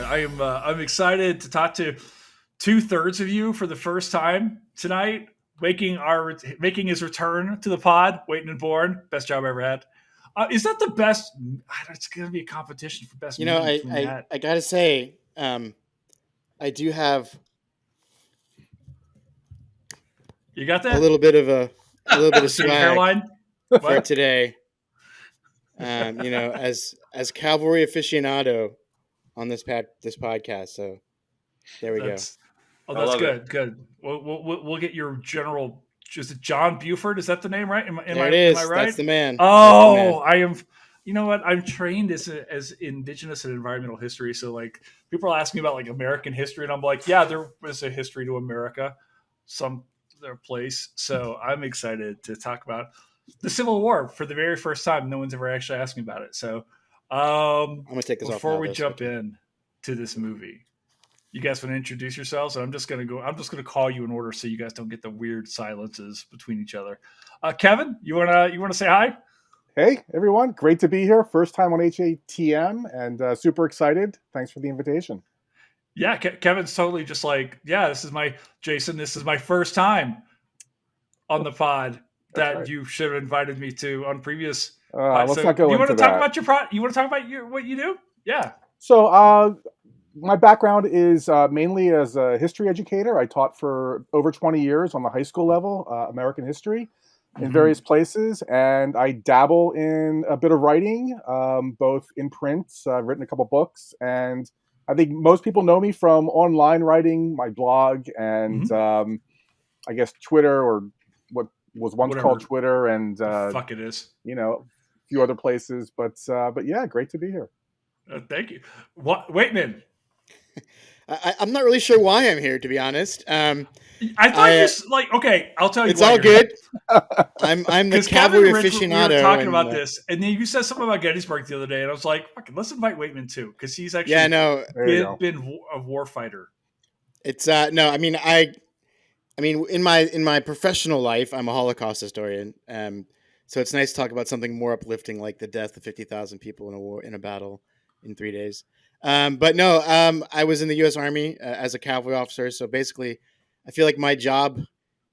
good. I'm excited to talk to 2/3 of you for the first time tonight, making his return to the pod. Waitman Beorn, best job I ever had. Is that the best? It's going to be a competition for best. You know, movie between I that. I gotta say, I do have You got a that? little bit of Big swag hairline. for What? today. As cavalry aficionado on this podcast. So there we go. That's I that's love good. it. Good. We'll get your general. Is it John Buford? Is that the name? Right? Am There it I is. right? That's the man. Oh, I am. You know what? I'm trained as Indigenous and environmental history. So like, people ask me about like American history, and I'm like, yeah, there was a history to America, some their place. So I'm excited to talk about the Civil War for the very first time. No one's ever actually asked me about it. So I'm gonna take this off before now, we though, jump in to this movie, you guys want to introduce yourselves? And I'm just gonna call you in order so you guys don't get the weird silences between each other. Kevin, you wanna say hi? Hey, everyone. Great to be here. First time on HATM and super excited. Thanks for the invitation. Yeah, Kevin's totally just like, yeah, this is my first time on the pod that right. You should have invited me to on previous. Let's not go you into want to that. talk about your you want to talk about what you do? Yeah. So my background is mainly as a history educator. I taught for over 20 years on the high school level, American history, in various places, and I dabble in a bit of writing, both in print. I've written a couple books, and I think most people know me from online writing, my blog, and I guess Twitter, or what was once Whatever. called Twitter, and fuck it is. a few other places. But yeah, great to be here. Thank you. Waitman. I'm not really sure why I'm here, to be honest. I thought okay, I'll tell you. It's all good. I'm the cavalry aficionado. We were talking about this, and then you said something about Gettysburg the other day, and I was like, "Fucking, let's invite Waitman too," because he's actually been a war fighter. It's no, I mean in my professional life, I'm a Holocaust historian. So it's nice to talk about something more uplifting, like the death of 50,000 people in a battle in 3 days. But no, I was in the U.S. Army as a cavalry officer. So basically, I feel like my job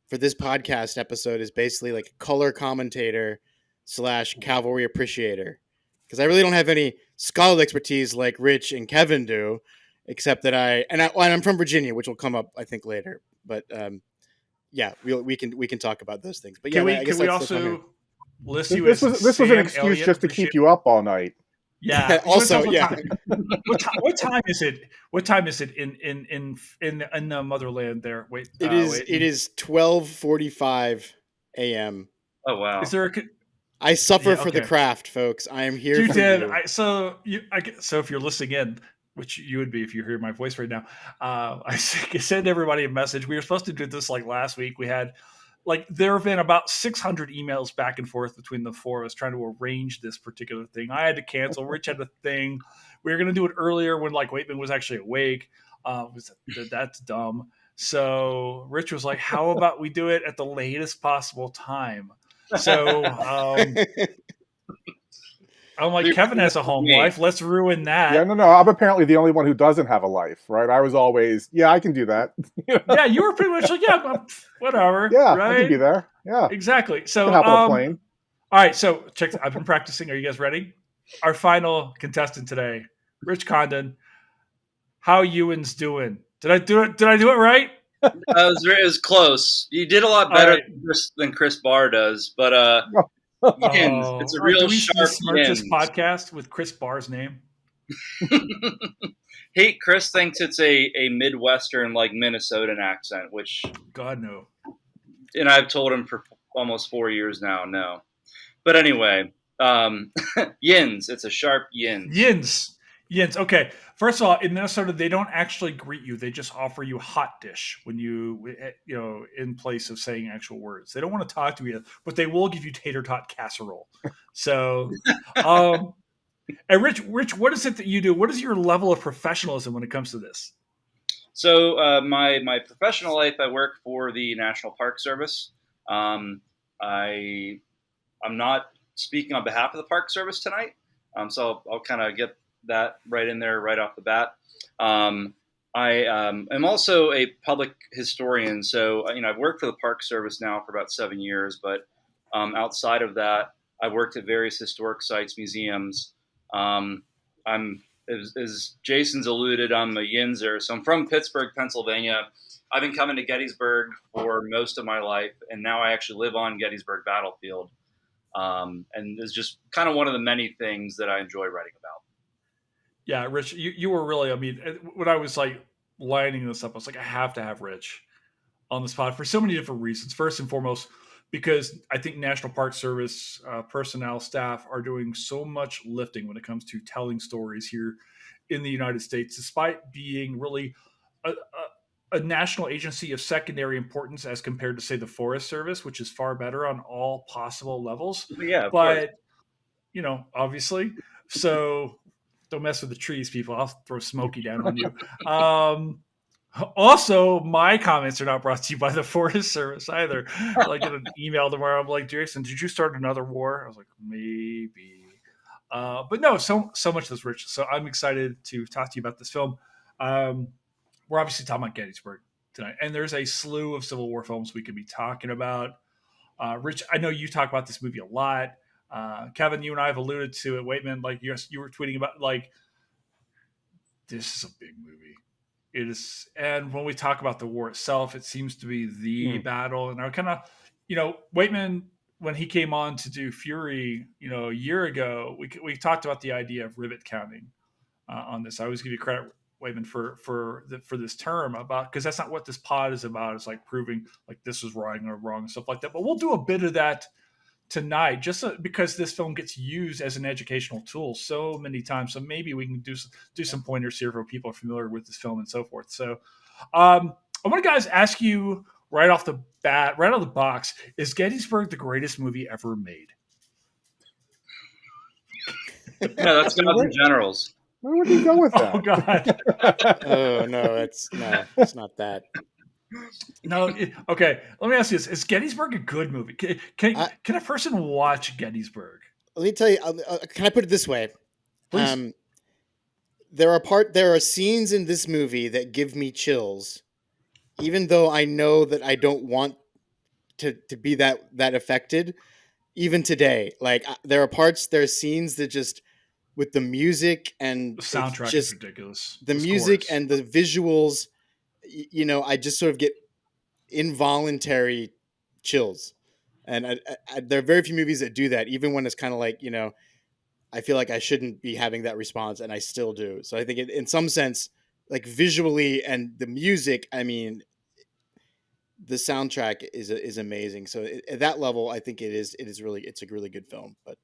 for this podcast episode is basically like color commentator / cavalry appreciator, because I really don't have any scholarly expertise like Rich and Kevin do, except that I'm from Virginia, which will come up I think later. But yeah, we can talk about those things. But yeah, can we also list you this as was an excuse Elliott just to keep you up all night. Yeah. Also, yeah. What time is it? What time is it in the motherland there? Wait. It is 12:45 a.m. Oh wow. Is there I suffer for the craft, folks. I am here. You for did. you. So if you're listening in, which you would be if you hear my voice right now, I send everybody a message. We were supposed to do this like last week. We had there have been about 600 emails back and forth between the four of us trying to arrange this particular thing. I had to cancel. Rich had a thing. We were going to do it earlier when Waitman was actually awake. That's dumb. So Rich was like, how about we do it at the latest possible time? So I'm like, Kevin has a home life. Let's ruin that. Yeah, no. I'm apparently the only one who doesn't have a life, right? I was always, I can do that. Yeah, you were pretty much like, whatever. Yeah, right? I can be there. Yeah, exactly. So, I can hop on a plane. All right, so check. I've been practicing. Are you guys ready? Our final contestant today, Rich Condon. How Ewan's doing? Did I do it? Did I do it right? It was close. You did a lot better than Chris Barr does, but Yins. It's a real sharp this podcast with Chris Barr's name. Hey, Chris thinks it's a Midwestern Minnesotan accent, which God no. And I've told him for almost 4 years now, no. But anyway, Yins. It's a sharp Yins. Yins. Okay. First of all, in Minnesota, they don't actually greet you. They just offer you hot dish when in place of saying actual words. They don't want to talk to you, but they will give you tater tot casserole. So, and Rich, what is it that you do? What is your level of professionalism when it comes to this? So, my professional life, I work for the National Park Service. I'm not speaking on behalf of the Park Service tonight. So I'll kind of get that right in there right off the bat. I am also a public historian, so I've worked for the Park Service now for about 7 years. But outside of that, I've worked at various historic sites, museums. I'm as Jason's alluded, I'm a Yinzer, so I'm from Pittsburgh, Pennsylvania. I've been coming to Gettysburg for most of my life, and now I actually live on Gettysburg battlefield. And it's just kind of one of the many things that I enjoy writing about. Yeah, Rich, you were really, I mean, when I was like lining this up, I was like, I have to have Rich on the spot for so many different reasons. First and foremost, because I think National Park Service personnel, staff are doing so much lifting when it comes to telling stories here in the United States, despite being really a national agency of secondary importance as compared to, say, the Forest Service, which is far better on all possible levels. Yeah, of but, course. Obviously, so don't mess with the trees, people. I'll throw Smokey down on you. Also, my comments are not brought to you by the Forest Service either. Like in an email tomorrow, I'm like, Jason, did you start another war? I was like, maybe. But no, so much of this, Rich. So I'm excited to talk to you about this film. We're obviously talking about Gettysburg tonight, and there's a slew of Civil War films we could be talking about. Rich, I know you talk about this movie a lot. Kevin, you and I have alluded to it. Waitman, like you were tweeting about, like, this is a big movie. It is, and when we talk about the war itself, it seems to be the battle. And I kind of, Waitman, when he came on to do Fury, a year ago, we talked about the idea of rivet counting on this. I always give you credit, Waitman, for this term, about, because that's not what this pod is about. It's like proving like this is wrong or wrong and stuff like that. But we'll do a bit of that tonight, just because this film gets used as an educational tool so many times. So maybe we can do some pointers here for people familiar with this film and so forth. So I want to, guys, ask you right off the bat, right out of the box, is Gettysburg the greatest movie ever made? No, that's Gods and Generals. Where would you go with that? Oh, God. Oh, no, it's not that. No, okay. Let me ask you this: is Gettysburg a good movie? Can a person watch Gettysburg? Let me tell you. Can I put it this way? Please. There are scenes in this movie that give me chills, even though I know that I don't want to be that affected. Even today, like there are scenes that just, with the music and the soundtrack is ridiculous. The music and the visuals. I just sort of get involuntary chills, and there are very few movies that do that. Even when it's kind of like, I feel like I shouldn't be having that response, and I still do. So I think in some sense, like visually and the music, I mean, the soundtrack is amazing. So at that level, I think it's a really good film. But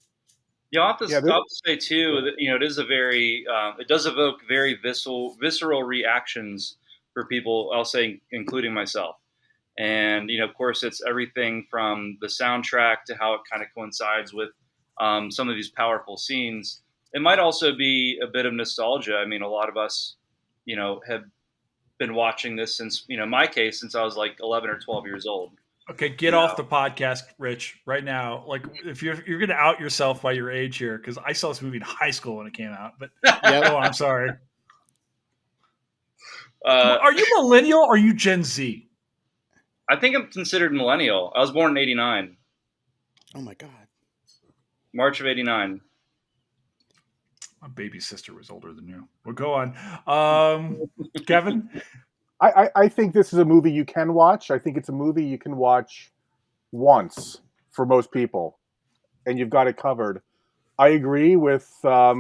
I'll have to say too that it is a very it does evoke very visceral reactions for people, I'll say, including myself. And, of course, it's everything from the soundtrack to how it kind of coincides with some of these powerful scenes. It might also be a bit of nostalgia. I mean, a lot of us, have been watching this since, my case, since I was like 11 or 12 years old. Okay, get off the podcast, Rich, right now. Like, if you're going to out yourself by your age here, because I saw this movie in high school when it came out. But go on, I'm sorry. Are you millennial or are you Gen Z? I think I'm considered millennial. I was born in 89. Oh, my God. March of 89. My baby sister was older than you. Well, go on. Kevin? I think this is a movie you can watch. I think it's a movie you can watch once for most people, and you've got it covered. I agree with a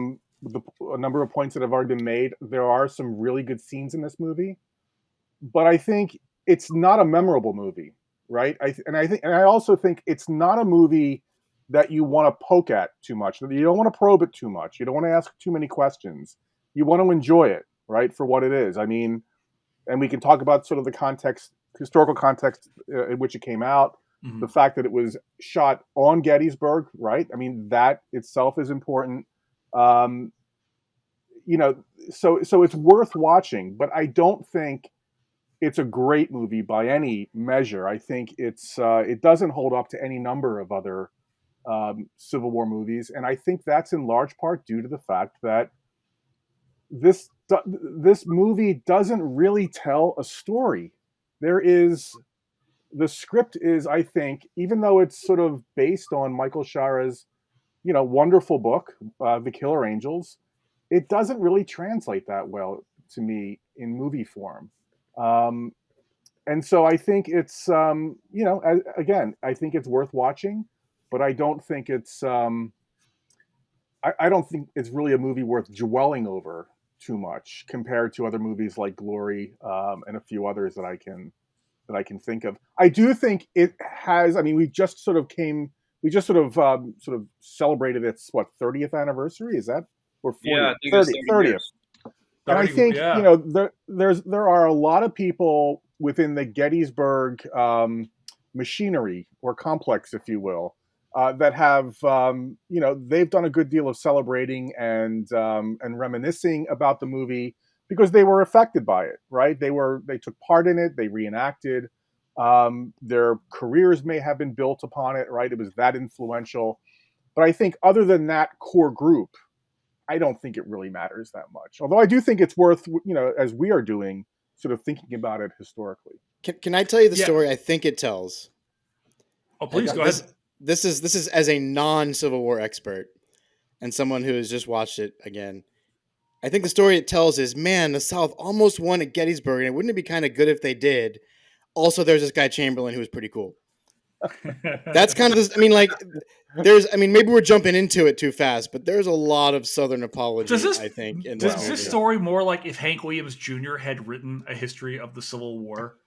number of points that have already been made. There are some really good scenes in this movie, but I think it's not a memorable movie, right? I also think it's not a movie that you want to poke at too much. You don't want to probe it too much. You don't want to ask too many questions. You want to enjoy it, right, for what it is. I mean, and we can talk about sort of the context, historical context in which it came out, the fact that it was shot on Gettysburg, right? I mean, that itself is important. So it's worth watching, but I don't think it's a great movie by any measure. I think it doesn't hold up to any number of other Civil War movies, and I think that's in large part due to the fact that this movie doesn't really tell a story. The script is, I think, even though it's sort of based on Michael Shara's, wonderful book, The Killer Angels, it doesn't really translate that well to me in movie form. Um, and so I think it's, again, I think it's worth watching, but I don't think I don't think it's really a movie worth dwelling over too much compared to other movies like Glory, and a few others that I can think of. I do think it has. I mean, we just sort of celebrated its 30th anniversary. Is that or 40th? Yeah, I think it's 30th. And I think yeah. there are a lot of people within the Gettysburg machinery or complex, if you will, that have they've done a good deal of celebrating and reminiscing about the movie because they were affected by it, right? They took part in it, they reenacted. Their careers may have been built upon it, right? It was that influential. But I think other than that core group, I don't think it really matters that much. Although I do think it's worth, as we are doing, sort of thinking about it historically. Can I tell you the story I think it tells? Oh, please go ahead. This is as a non-Civil War expert and someone who has just watched it again. I think the story it tells is, man, the South almost won at Gettysburg, and wouldn't it be kind of good if they did? Also, there's this guy Chamberlain who was pretty cool. That's kind of this. I mean, maybe we're jumping into it too fast, but there's a lot of Southern apology, I think. Does this story more like if Hank Williams Jr. had written a history of the Civil War?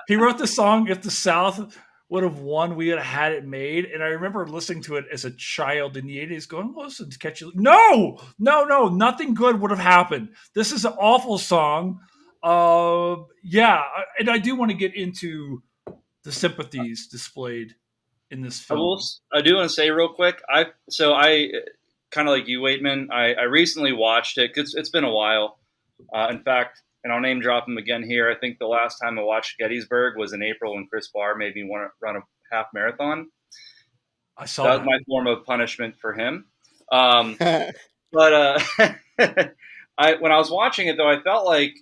He wrote the song, "If the South would have won, we would have had it made." And I remember listening to it as a child in the 80s going, listen, no, nothing good would have happened. This is an awful song. And I do want to get into the sympathies displayed in this film. I do want to say real quick, I kind of like you, Waitman, I recently watched it because it's been a while. In fact, and I'll name drop him again here, I think the last time I watched Gettysburg was in April when Chris Barr made me want to run a half marathon. I saw that. Was my form of punishment for him. But when I was watching it, though, I felt like,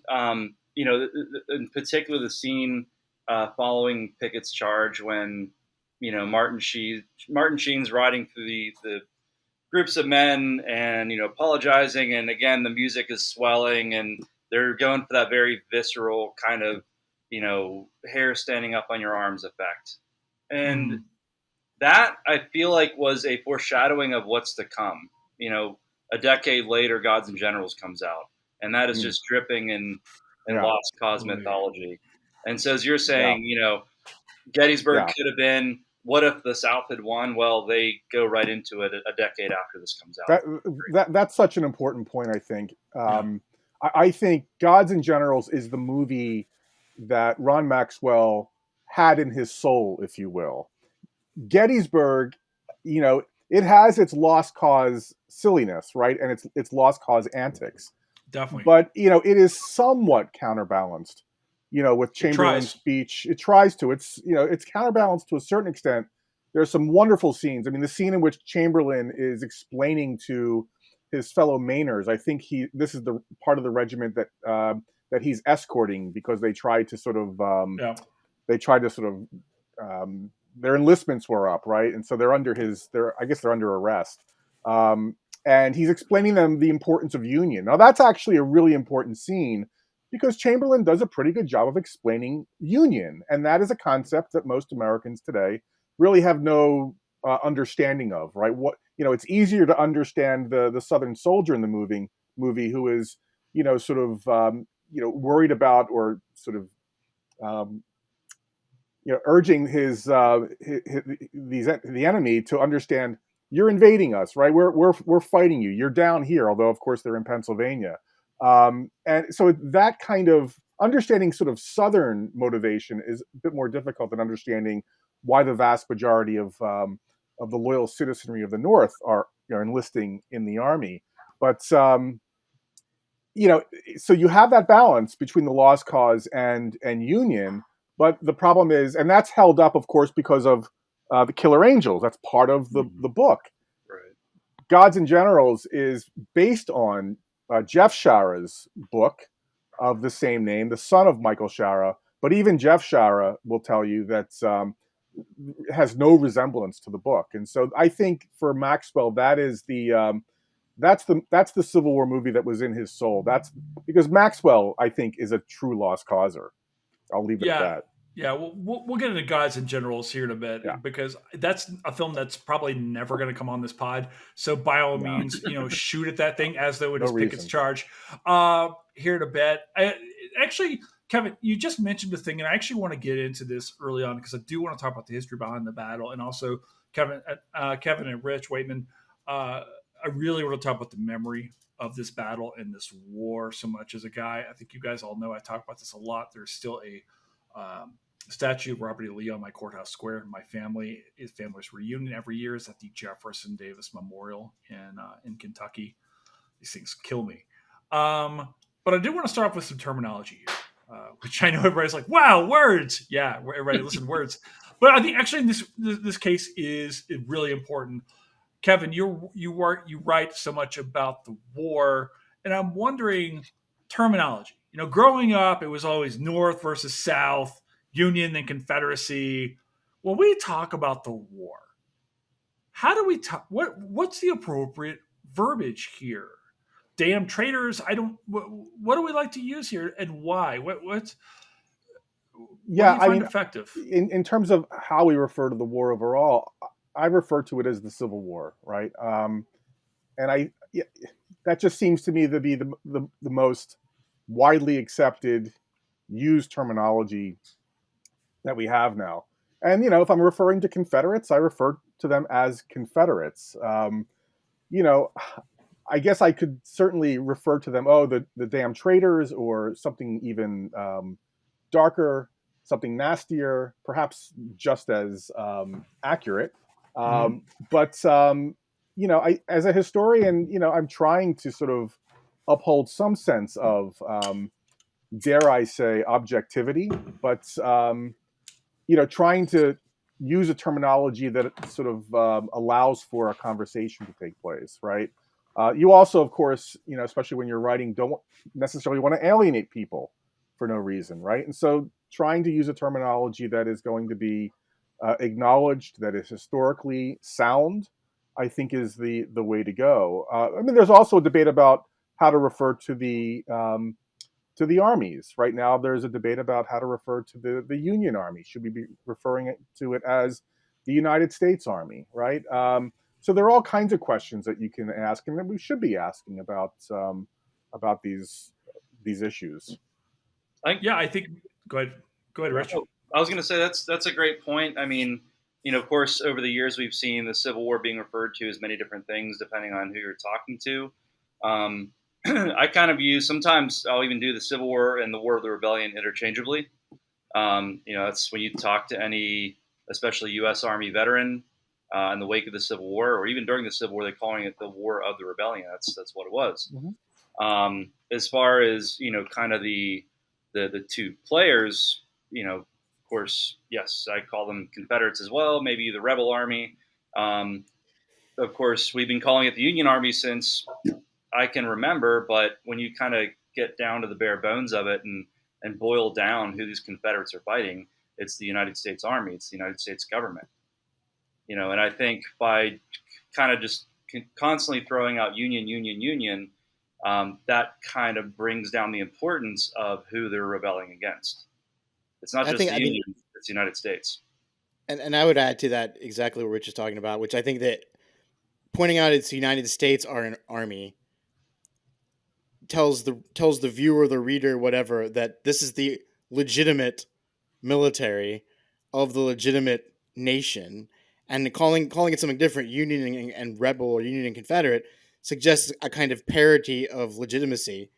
in particular, the scene following Pickett's charge when, Martin Sheen's riding through the groups of men and, apologizing. And again, the music is swelling and they're going for that very visceral kind of, hair standing up on your arms effect. And that I feel like was a foreshadowing of what's to come. A decade later, Gods and Generals comes out, and that is just dripping in Lost Cause mythology. And so, as you're saying, Gettysburg could have been. What if the South had won? Well, they go right into it a decade after this comes out. That's such an important point, I think. I think Gods and Generals is the movie that Ron Maxwell had in his soul, if you will. Gettysburg, it has its lost cause silliness, right? And its lost cause antics. Definitely. But, it is somewhat counterbalanced, with Chamberlain's speech. It tries to. It's counterbalanced to a certain extent. There's some wonderful scenes. I mean, the scene in which Chamberlain is explaining to his fellow Mainers, I think this is the part of the regiment that he's escorting because they tried to sort of their enlistments were up, right? And so they're under arrest. And he's explaining them the importance of union. Now that's actually a really important scene because Chamberlain does a pretty good job of explaining union. And that is a concept that most Americans today really have no understanding of, right? It's easier to understand the Southern soldier in the movie who is, worried about or sort of, urging the enemy to understand you're invading us, right? We're fighting you. You're down here, although of course they're in Pennsylvania. And so that kind of understanding sort of Southern motivation is a bit more difficult than understanding why the vast majority of the loyal citizenry of the North are enlisting in the army. But so you have that balance between the lost cause and union. But the problem is, and that's held up, of course, because of the Killer Angels. That's part of the book. Right. Gods and Generals is based on Jeff Shara's book of the same name, the son of Michael Shara. But even Jeff Shara will tell you that has no resemblance to the book. And so I think for Maxwell, that is that's the Civil War movie that was in his soul. That's because Maxwell, I think, is a true lost causer. I'll leave it at Yeah. that. Yeah, we'll get into Gods and Generals here in a bit because that's a film that's probably never going to come on this pod. So by all means, shoot at that thing as though it is Pickett's charge. Here in a bit. Actually, Kevin, you just mentioned the thing, and I actually want to get into this early on because I do want to talk about the history behind the battle, and also Kevin and Rich Waitman. I really want to talk about the memory of this battle and this war so much as a guy. I think you guys all know I talk about this a lot. There's still a statue of Robert E. Lee on my courthouse square. My family's reunion every year is at the Jefferson Davis Memorial in Kentucky. These things kill me. But I do want to start off with some terminology here, which I know everybody's like, wow, words. Yeah, everybody listen to words. But I think actually in this case is really important. Kevin, you write so much about the war, and I'm wondering terminology. Growing up, it was always North versus South, Union and Confederacy. When we talk about the war, how do we talk? What's the appropriate verbiage here? Damn traitors! What do we like to use here, and why? What do you find effective? In terms of how we refer to the war overall, I refer to it as the Civil War, right? And that just seems to me to be the most widely accepted, used terminology that we have now. And if I'm referring to Confederates, I refer to them as Confederates. I guess I could certainly refer to them, the damn traitors, or something even darker, something nastier, perhaps just as accurate. But as a historian, I'm trying to sort of uphold some sense of, dare I say, objectivity, but trying to use a terminology that sort of allows for a conversation to take place, right? You also, of course, especially when you're writing, don't necessarily want to alienate people for no reason, right? And so trying to use a terminology that is going to be acknowledged, that is historically sound, I think is the way to go. There's also a debate about how to refer to the armies. Right now, there's a debate about how to refer to the Union Army. Should we be referring to it as the United States Army, right? So there are all kinds of questions that you can ask, and that we should be asking about these issues. I think. Go ahead, Rich. I was going to say that's a great point. I mean, of course, over the years we've seen the Civil War being referred to as many different things depending on who you're talking to. I kind of use, sometimes I'll even do the Civil War and the War of the Rebellion interchangeably. That's when you talk to any, especially U.S. Army veteran in the wake of the Civil War, or even during the Civil War, they're calling it the War of the Rebellion. That's what it was. Mm-hmm. As far as, kind of the two players, of course, yes, I call them Confederates as well, maybe the Rebel Army. Of course, we've been calling it the Union Army since I can remember, but when you kind of get down to the bare bones of it and boil down who these Confederates are fighting, it's the United States Army, it's the United States government. And I think by kind of just constantly throwing out Union, that kind of brings down the importance of who they're rebelling against. It's not just the Union, it's the United States. And I would add to that exactly what Rich is talking about, which I think that pointing out it's the United States Army tells the viewer, the reader, whatever, that this is the legitimate military of the legitimate nation, and calling it something different, Union and Rebel, or Union and Confederate, suggests a kind of parity of legitimacy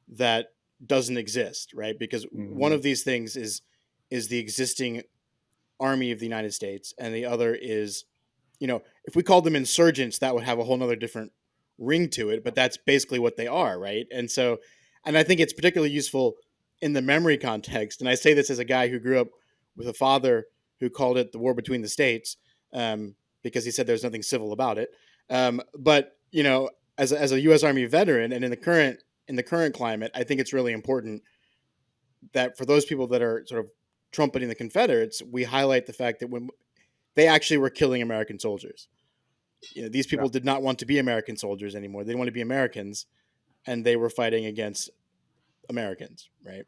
that doesn't exist, right? Because one of these things is the existing army of the United States, and the other is, if we called them insurgents, that would have a whole nother different ring to it, but that's basically what they are, right? And I think it's particularly useful in the memory context, and I say this as a guy who grew up with a father who called it the war between the states, because he said there's nothing civil about it. But you know, as a U.S. Army veteran, and in the current climate, I think it's really important that for those people that are sort of trumpeting the Confederates, we highlight the fact that when they actually were killing American soldiers, you know, these Yeah. people did not want to be American soldiers anymore. They want to be Americans, and they were fighting against Americans, right?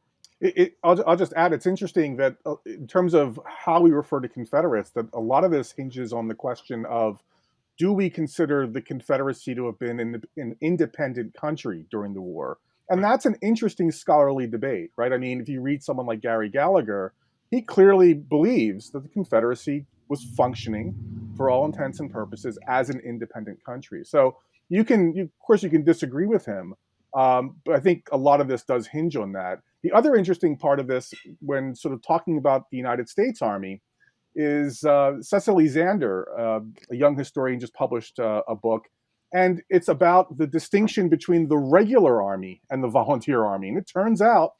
I'll just add, it's interesting that in terms of how we refer to Confederates, that a lot of this hinges on the question of, do we consider the Confederacy to have been an independent country during the war? And Right. that's an interesting scholarly debate, right? I mean, if you read someone like Gary Gallagher, he clearly believes that the Confederacy was functioning for all intents and purposes as an independent country. So of course, you can disagree with him, but I think a lot of this does hinge on that. The other interesting part of this, when sort of talking about the United States Army, is Cecily Zander, a young historian, just published a book, and it's about the distinction between the regular army and the volunteer army. And it turns out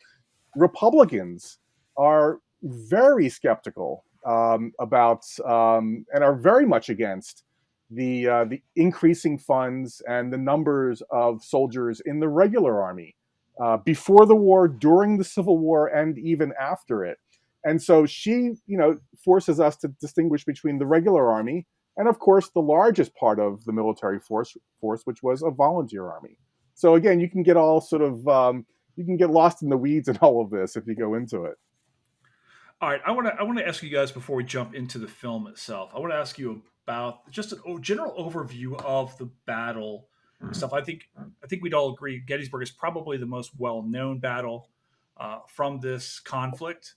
Republicans are very skeptical about and are very much against the increasing funds and the numbers of soldiers in the regular army before the war, during the Civil War, and even after it. And so she, forces us to distinguish between the regular army and, of course, the largest part of the military force, which was a volunteer army. So again, you can get all sort of you can get lost in the weeds in all of this if you go into it. All right, I want to ask you guys before we jump into the film itself. I want to ask you about just a general overview of the battle stuff. I think we'd all agree Gettysburg is probably the most well-known battle from this conflict.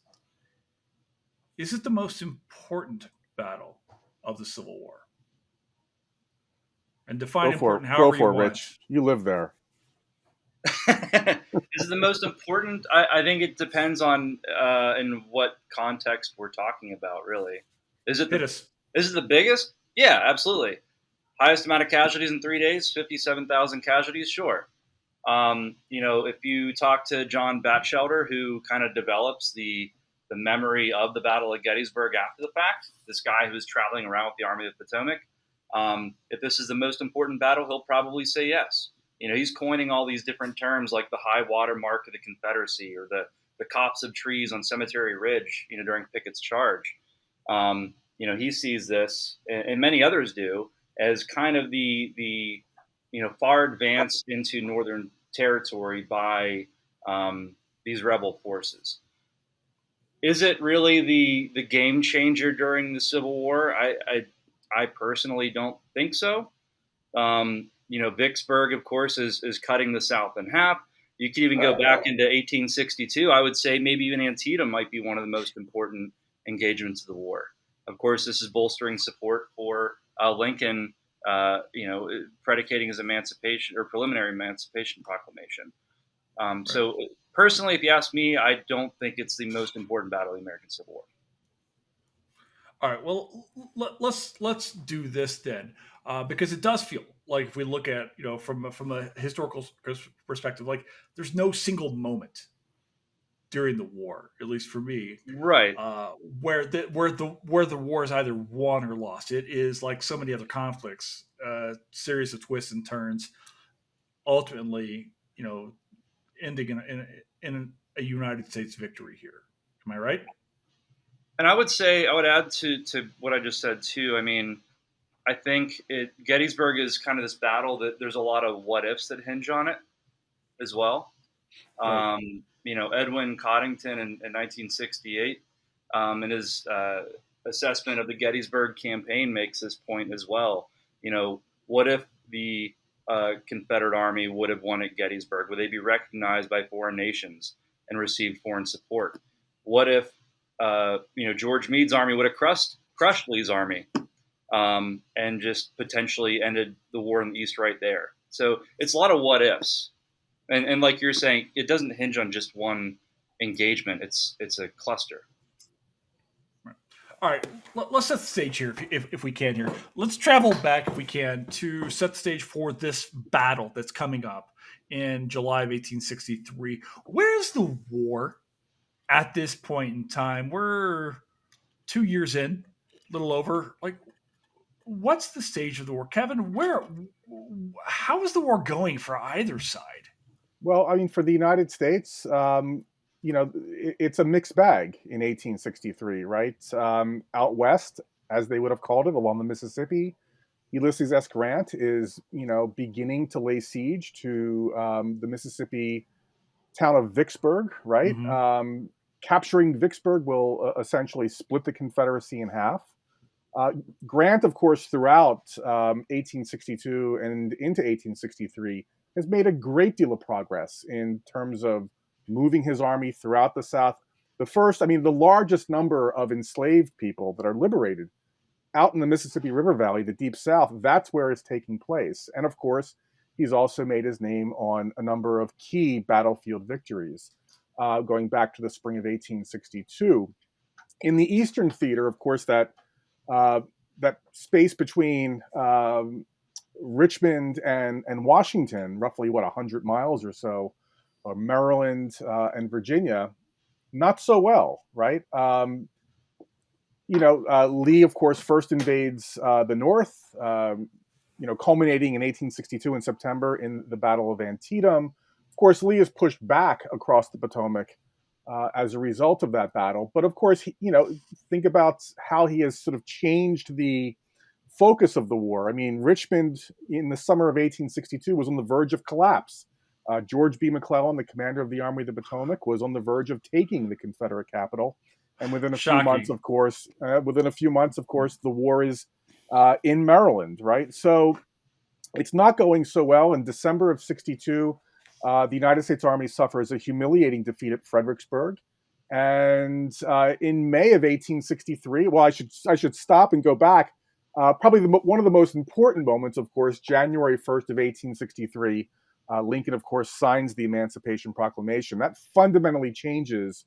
Is it the most important battle of the Civil War? And define important Go however you for it, want. Rich. You live there. Is it the most important? I think it depends on in what context we're talking about. Really, is it Hit us. is it the biggest? Yeah, absolutely. Highest amount of casualties in 3 days, 57,000 casualties. Sure. If you talk to John Batchelder, who kind of develops the memory of the Battle of Gettysburg after the fact, this guy who's traveling around with the Army of the Potomac, if this is the most important battle, he'll probably say yes. He's coining all these different terms like the high water mark of the Confederacy or the copse of trees on Cemetery Ridge, during Pickett's charge. He sees this, and many others do, as kind of the far advanced into northern territory by these rebel forces. Is it really the game changer during the Civil War? I personally don't think so. Vicksburg, of course, is cutting the South in half. You could even go back into 1862. I would say maybe even Antietam might be one of the most important engagements of the war. Of course, this is bolstering support for Lincoln, predicating his emancipation or preliminary emancipation proclamation. Right. So personally, if you ask me, I don't think it's the most important battle of the American Civil War. All right. Well, let's do this then, because it does feel like if we look at from a historical perspective, like there's no single moment during the war, at least for me, right, where the war is either won or lost. It is like so many other conflicts, series of twists and turns, ultimately, ending in a United States victory here. Am I right? And I would add to what I just said too. I mean, I think Gettysburg is kind of this battle that there's a lot of what ifs that hinge on it as well. Right. Edwin Coddington in 1968, in his assessment of the Gettysburg campaign makes this point as well. What if the Confederate Army would have won at Gettysburg? Would they be recognized by foreign nations and receive foreign support? What if George Meade's army would have crushed Lee's army and just potentially ended the war in the East right there? So it's a lot of what ifs. And like you're saying, it doesn't hinge on just one engagement. It's a cluster. All right, let's set the stage here if we can here. Let's travel back, if we can, to set the stage for this battle that's coming up in July of 1863. Where's the war at this point in time? We're 2 years in, a little over. Like, what's the stage of the war, Kevin? How is the war going for either side? Well, I mean, for the United States, it's a mixed bag in 1863, right? Out west, as they would have called it, along the Mississippi, Ulysses S. Grant is, beginning to lay siege to the Mississippi town of Vicksburg, right? Mm-hmm. Capturing Vicksburg will essentially split the Confederacy in half. Grant, of course, throughout 1862 and into 1863, has made a great deal of progress in terms of moving his army throughout the South. The largest number of enslaved people that are liberated out in the Mississippi River Valley, the Deep South, that's where it's taking place. And of course, he's also made his name on a number of key battlefield victories, going back to the spring of 1862. In the Eastern Theater, of course, that space between Richmond and Washington, roughly 100 miles or so, or Maryland and Virginia, not so well, right? Lee, of course, first invades the North, culminating in 1862 in September in the Battle of Antietam. Of course, Lee is pushed back across the Potomac as a result of that battle. But of course, think about how he has sort of changed the focus of the war. I mean, Richmond in the summer of 1862 was on the verge of collapse. George B. McClellan, the commander of the Army of the Potomac, was on the verge of taking the Confederate capital. And within a few months, of course, the war is in Maryland, right? So it's not going so well. In December of 62, the United States Army suffers a humiliating defeat at Fredericksburg. And in May of 1863, well, I should stop and go back. Probably one of the most important moments, of course, January 1st of 1863, Lincoln, of course, signs the Emancipation Proclamation. That fundamentally changes,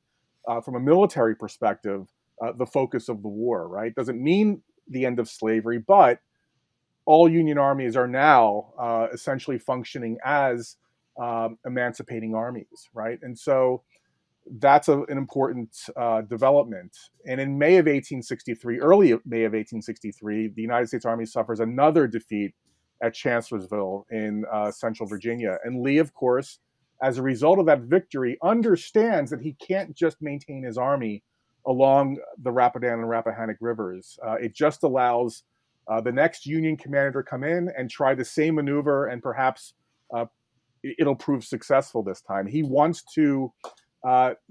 from a military perspective, the focus of the war, right? Doesn't mean the end of slavery, but all Union armies are now essentially functioning as emancipating armies, right? And so that's an important development. And in May of 1863, early May of 1863, the United States Army suffers another defeat at Chancellorsville in central Virginia. And Lee, of course, as a result of that victory, understands that he can't just maintain his army along the Rapidan and Rappahannock rivers. It just allows the next Union commander to come in and try the same maneuver, and perhaps it'll prove successful this time. He wants to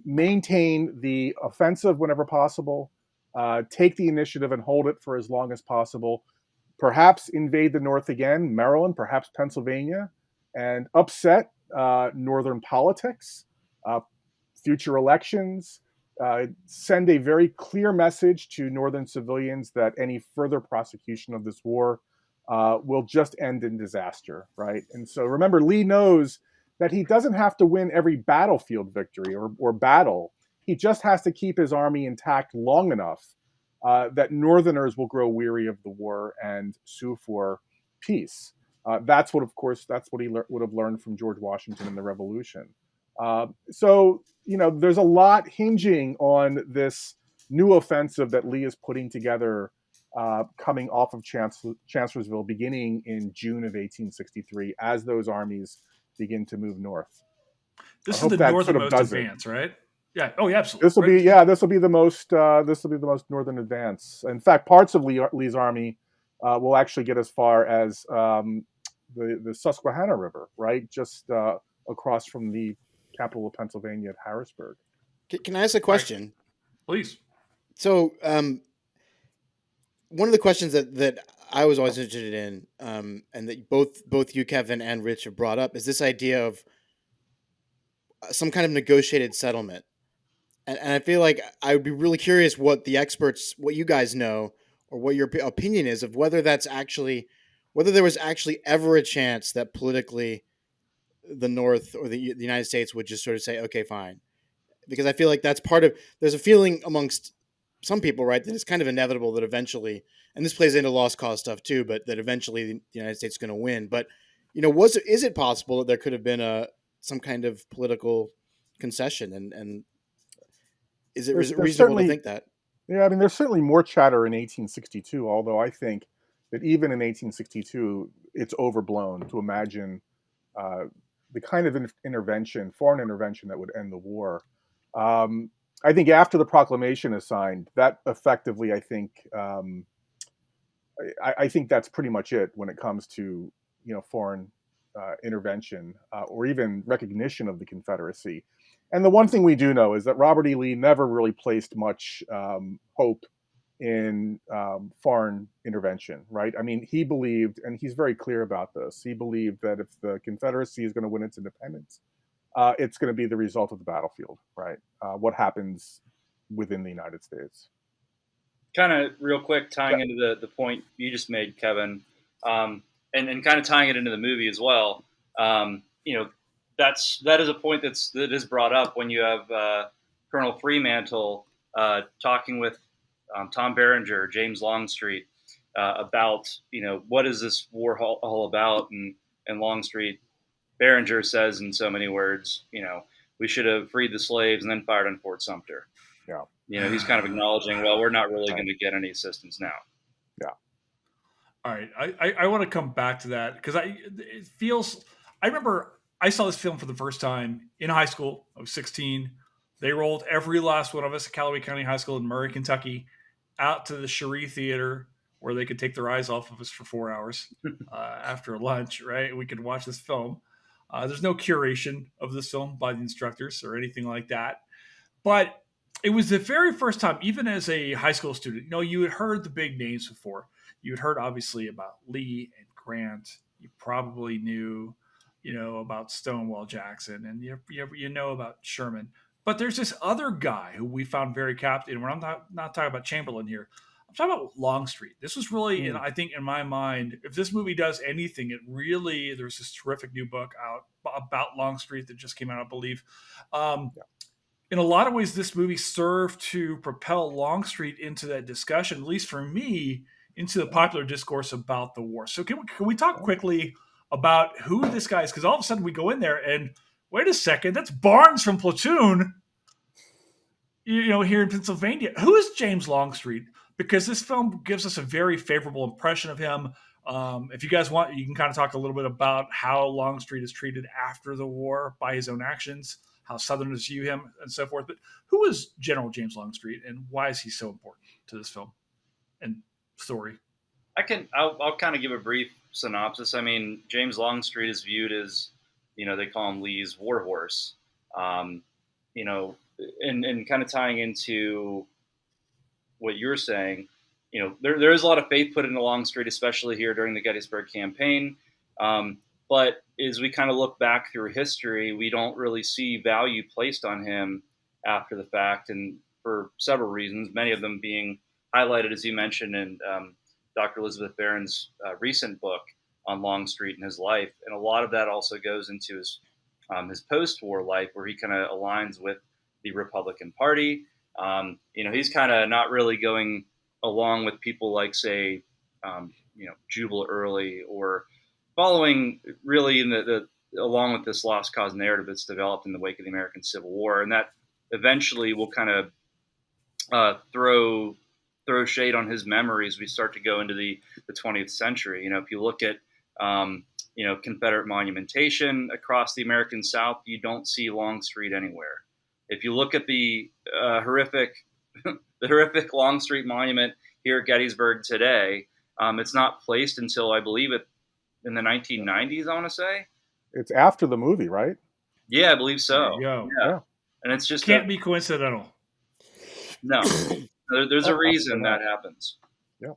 maintain the offensive whenever possible, take the initiative and hold it for as long as possible, perhaps invade the North again, Maryland, perhaps Pennsylvania, and upset Northern politics, future elections, send a very clear message to Northern civilians that any further prosecution of this war will just end in disaster, right? And so remember, Lee knows that he doesn't have to win every battlefield victory or battle. He just has to keep his army intact long enough that Northerners will grow weary of the war and sue for peace. That's what he would have learned from George Washington in the Revolution. So there's a lot hinging on this new offensive that Lee is putting together, coming off of Chancellorsville, beginning in June of 1863, as those armies begin to move north. This is the northernmost advance, right? Yeah. Oh, yeah, absolutely. This will be the most northern advance. In fact, parts of Lee's army will actually get as far as the Susquehanna River, right, just across from the capital of Pennsylvania at Harrisburg. Can I ask a question? Right. Please. So, one of the questions that I was always interested in, and that both you, Kevin, and Rich have brought up, is this idea of some kind of negotiated settlement. And I feel like I would be really curious what you guys know, or what your opinion is of whether there was actually ever a chance that politically the North or the United States would just sort of say, okay, fine. Because I feel like there's a feeling amongst some people, right, that it's kind of inevitable that eventually, and this plays into lost cause stuff too, but that eventually the United States is going to win. But, is it possible that there could have been some kind of political concession, and is it reasonable to think that? Yeah, I mean, there's certainly more chatter in 1862, although I think that even in 1862, it's overblown to imagine the kind of foreign intervention that would end the war. I think after the proclamation is signed, that effectively, I think that's pretty much it when it comes to foreign intervention or even recognition of the Confederacy. And the one thing we do know is that Robert E. Lee never really placed much hope in foreign intervention, right? I mean, he believed, and he's very clear about this, he believed that if the Confederacy is going to win its independence, it's going to be the result of the battlefield, right? What happens within the United States. Kind of real quick, tying into the point you just made, Kevin, and kind of tying it into the movie as well. That is a point that is brought up when you have Colonel Fremantle talking with Tom Berenger, James Longstreet, about what is this war all about, and Longstreet, Berenger says in so many words, we should have freed the slaves and then fired on Fort Sumter. Yeah. He's kind of acknowledging, well, we're not really going to get any assistance now. Yeah. All right. I want to come back to that because I remember I saw this film for the first time in high school. I was 16. They rolled every last one of us at Callaway County High School in Murray, Kentucky, out to the Cherie Theater where they could take their eyes off of us for 4 hours after lunch, right? We could watch this film. There's no curation of this film by the instructors or anything like that. But it was the very first time, even as a high school student, you had heard the big names before. You had heard obviously about Lee and Grant. You probably knew, about Stonewall Jackson, and you know about Sherman. But there's this other guy who we found very captivating. I'm not talking about Chamberlain here. I'm talking about Longstreet. This was really, and I think in my mind, if this movie does anything, there's this terrific new book out about Longstreet that just came out, I believe. In a lot of ways, this movie served to propel Longstreet into that discussion, at least for me, into the popular discourse about the war. So can we talk quickly about who this guy is? Because all of a sudden we go in there and, wait a second, that's Barnes from Platoon, here in Pennsylvania. Who is James Longstreet? Because this film gives us a very favorable impression of him. If you guys want, you can kind of talk a little bit about how Longstreet is treated after the war by his own actions, how Southerners view him, and so forth. But who is General James Longstreet, and why is he so important to this film and story? I'll kind of give a brief synopsis. I mean, James Longstreet is viewed as, they call him Lee's warhorse. And kind of tying into what you're saying, there is a lot of faith put into Longstreet, especially here during the Gettysburg campaign. But as we kind of look back through history, we don't really see value placed on him after the fact, and for several reasons, many of them being highlighted, as you mentioned, in Dr. Elizabeth Barron's recent book on Longstreet and his life. And a lot of that also goes into his post-war life, where he kind of aligns with the Republican Party. He's kind of not really going along with people like, say, Jubal Early, or following really along with this lost cause narrative that's developed in the wake of the American Civil War. And that eventually will kind of throw shade on his memory as we start to go into the 20th century. If you look at, Confederate monumentation across the American South, you don't see Longstreet anywhere. If you look at the horrific Longstreet monument here at Gettysburg today, it's not placed until, I believe, in the 1990s, I want to say. It's after the movie, right? Yeah, I believe so. Yeah. And it's just can't be coincidental. No, there's a reason that happens. Yeah,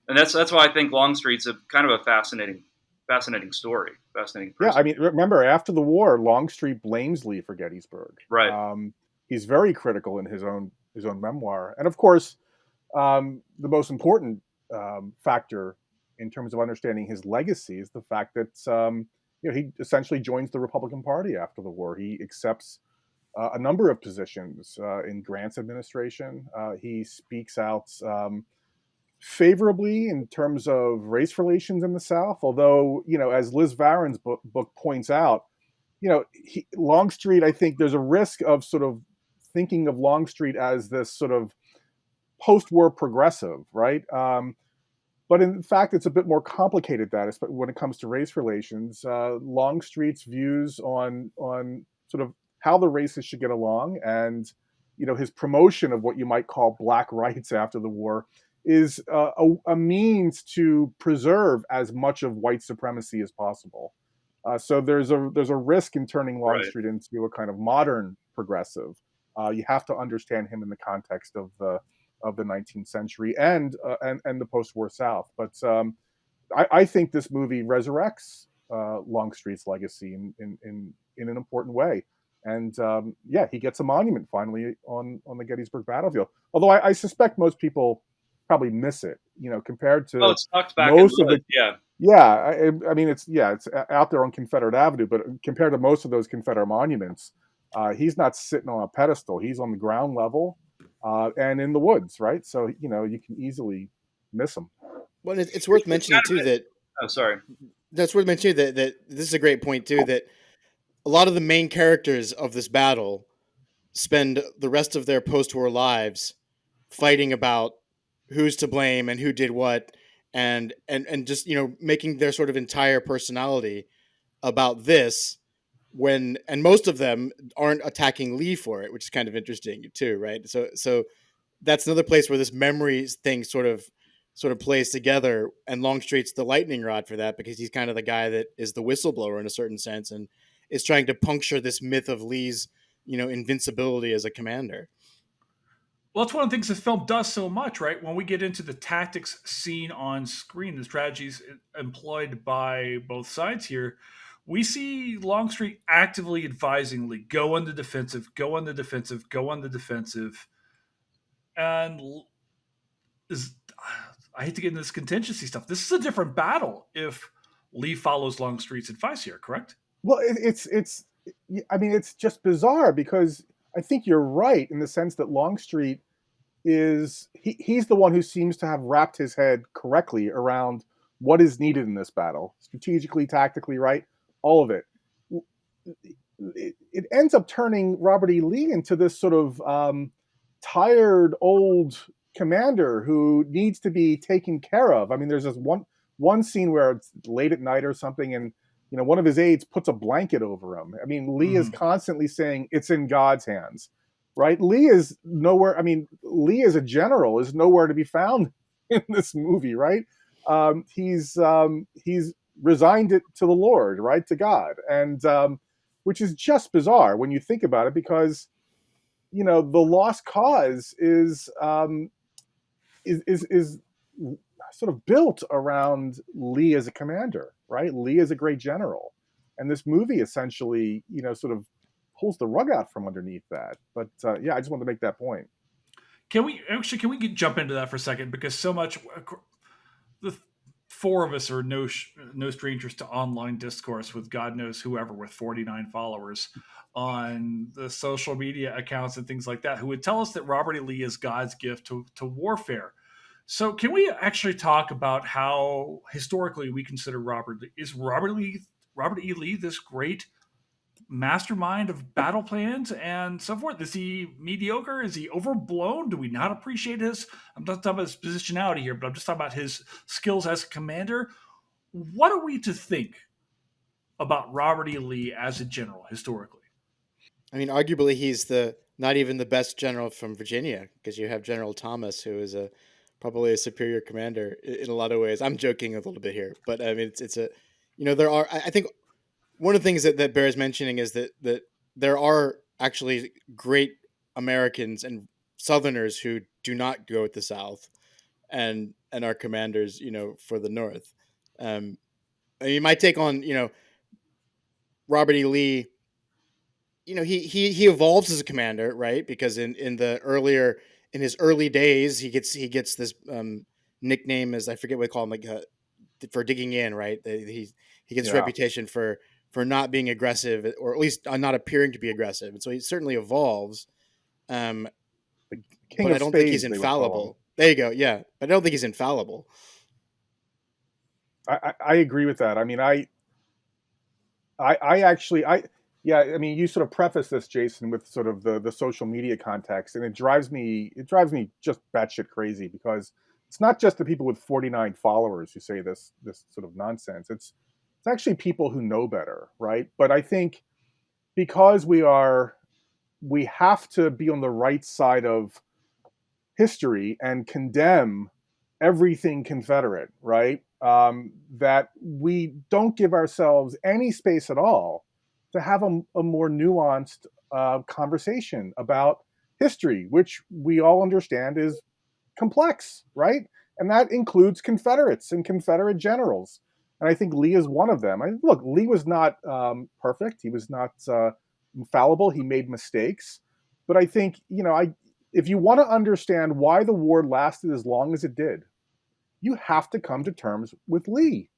and that's why I think Longstreet's a kind of a fascinating story, fascinating person. Yeah, I mean, remember after the war, Longstreet blames Lee for Gettysburg. Right. He's very critical in his own memoir, and of course, the most important factor in terms of understanding his legacy is the fact that he essentially joins the Republican Party after the war. He accepts a number of positions in Grant's administration. He speaks out favorably in terms of race relations in the South, although, as Liz Varon's book points out, Longstreet, I think there's a risk of sort of thinking of Longstreet as this sort of post-war progressive, right? But in fact, it's a bit more complicated than that, when it comes to race relations. Longstreet's views on sort of how the races should get along, and his promotion of what you might call black rights after the war, is a means to preserve as much of white supremacy as possible. So there's a risk in turning Right. Longstreet into a kind of modern progressive. You have to understand him in the context of the 19th century and the post-war South. But I think this movie resurrects Longstreet's legacy in an important way. And he gets a monument finally on the Gettysburg battlefield. Although I suspect most people probably miss it, compared Oh, to it's tucked back in most the of woods. the. Yeah. Yeah, I mean it's out there on Confederate Avenue, but compared to most of those Confederate monuments, he's not sitting on a pedestal. He's on the ground level and in the woods, right? So you can easily miss him. Well, it's worth mentioning too that Oh, sorry. that's worth mentioning that this is a great point too, that a lot of the main characters of this battle spend the rest of their post-war lives fighting about who's to blame and who did what, and just making their sort of entire personality about this, and most of them aren't attacking Lee for it, which is kind of interesting too, right? So that's another place where this memories thing sort of plays together, and Longstreet's the lightning rod for that, because he's kind of the guy that is the whistleblower in a certain sense, and is trying to puncture this myth of Lee's invincibility as a commander. Well, that's one of the things the film does so much, right? When we get into the tactics seen on screen, the strategies employed by both sides here, we see Longstreet actively advising Lee, go on the defensive, go on the defensive, go on the defensive. And is I hate to get into this contingency stuff. This is a different battle if Lee follows Longstreet's advice here, correct? Well, it's I mean it's just bizarre, because I think you're right in the sense that Longstreet he's the one who seems to have wrapped his head correctly around what is needed in this battle, strategically, tactically, right? All of it. It ends up turning Robert E. Lee into this sort of tired old commander who needs to be taken care of. I mean, there's this one scene where it's late at night or something, and one of his aides puts a blanket over him. I mean, Lee is constantly saying it's in God's hands, right? Lee is nowhere. I mean, Lee as a general is nowhere to be found in this movie, right? He's resigned it to the Lord, right, to God, and which is just bizarre when you think about it, because the lost cause is sort of built around Lee as a commander, right? Lee is a great general, and this movie essentially, sort of pulls the rug out from underneath that. But I just wanted to make that point. Can we jump into that for a second, because so much the four of us are no strangers to online discourse with God knows whoever with 49 followers on the social media accounts and things like that, who would tell us that Robert E. Lee is God's gift to warfare. So can we actually talk about how historically we consider Robert Lee? Is Robert E. Lee this great mastermind of battle plans and so forth? Is he mediocre? Is he overblown? Do we not appreciate I'm not talking about his positionality here, but I'm just talking about his skills as a commander. What are we to think about Robert E. Lee as a general historically? I mean, arguably he's not even the best general from Virginia, because you have General Thomas, who is probably a superior commander in a lot of ways. I'm joking a little bit here, but I mean, it's a, I think one of the things that bears mentioning is that there are actually great Americans and Southerners who do not go with the South, and are commanders, for the North. I mean, my take on Robert E. Lee, he evolves as a commander, right? Because in his early days, he gets this nickname, as I forget what they call him, like for digging in, right? He gets a reputation for not being aggressive, or at least not appearing to be aggressive, and so he certainly evolves. King but of I don't think he's Spades, they would call him. infallible. There you go. Yeah, but I don't think he's infallible. I agree with that. I mean, I actually, I mean, you sort of preface this, Jason, with sort of the social media context, and it drives me just batshit crazy, because it's not just the people with 49 followers who say this sort of nonsense. It's actually people who know better, right? But I think because we have to be on the right side of history and condemn everything Confederate, right? That we don't give ourselves any space at all to have a more nuanced conversation about history, which we all understand is complex, right? And that includes Confederates and Confederate generals. And I think Lee is one of them. Look, Lee was not perfect. He was not infallible. He made mistakes. But I think, if you want to understand why the war lasted as long as it did, you have to come to terms with Lee,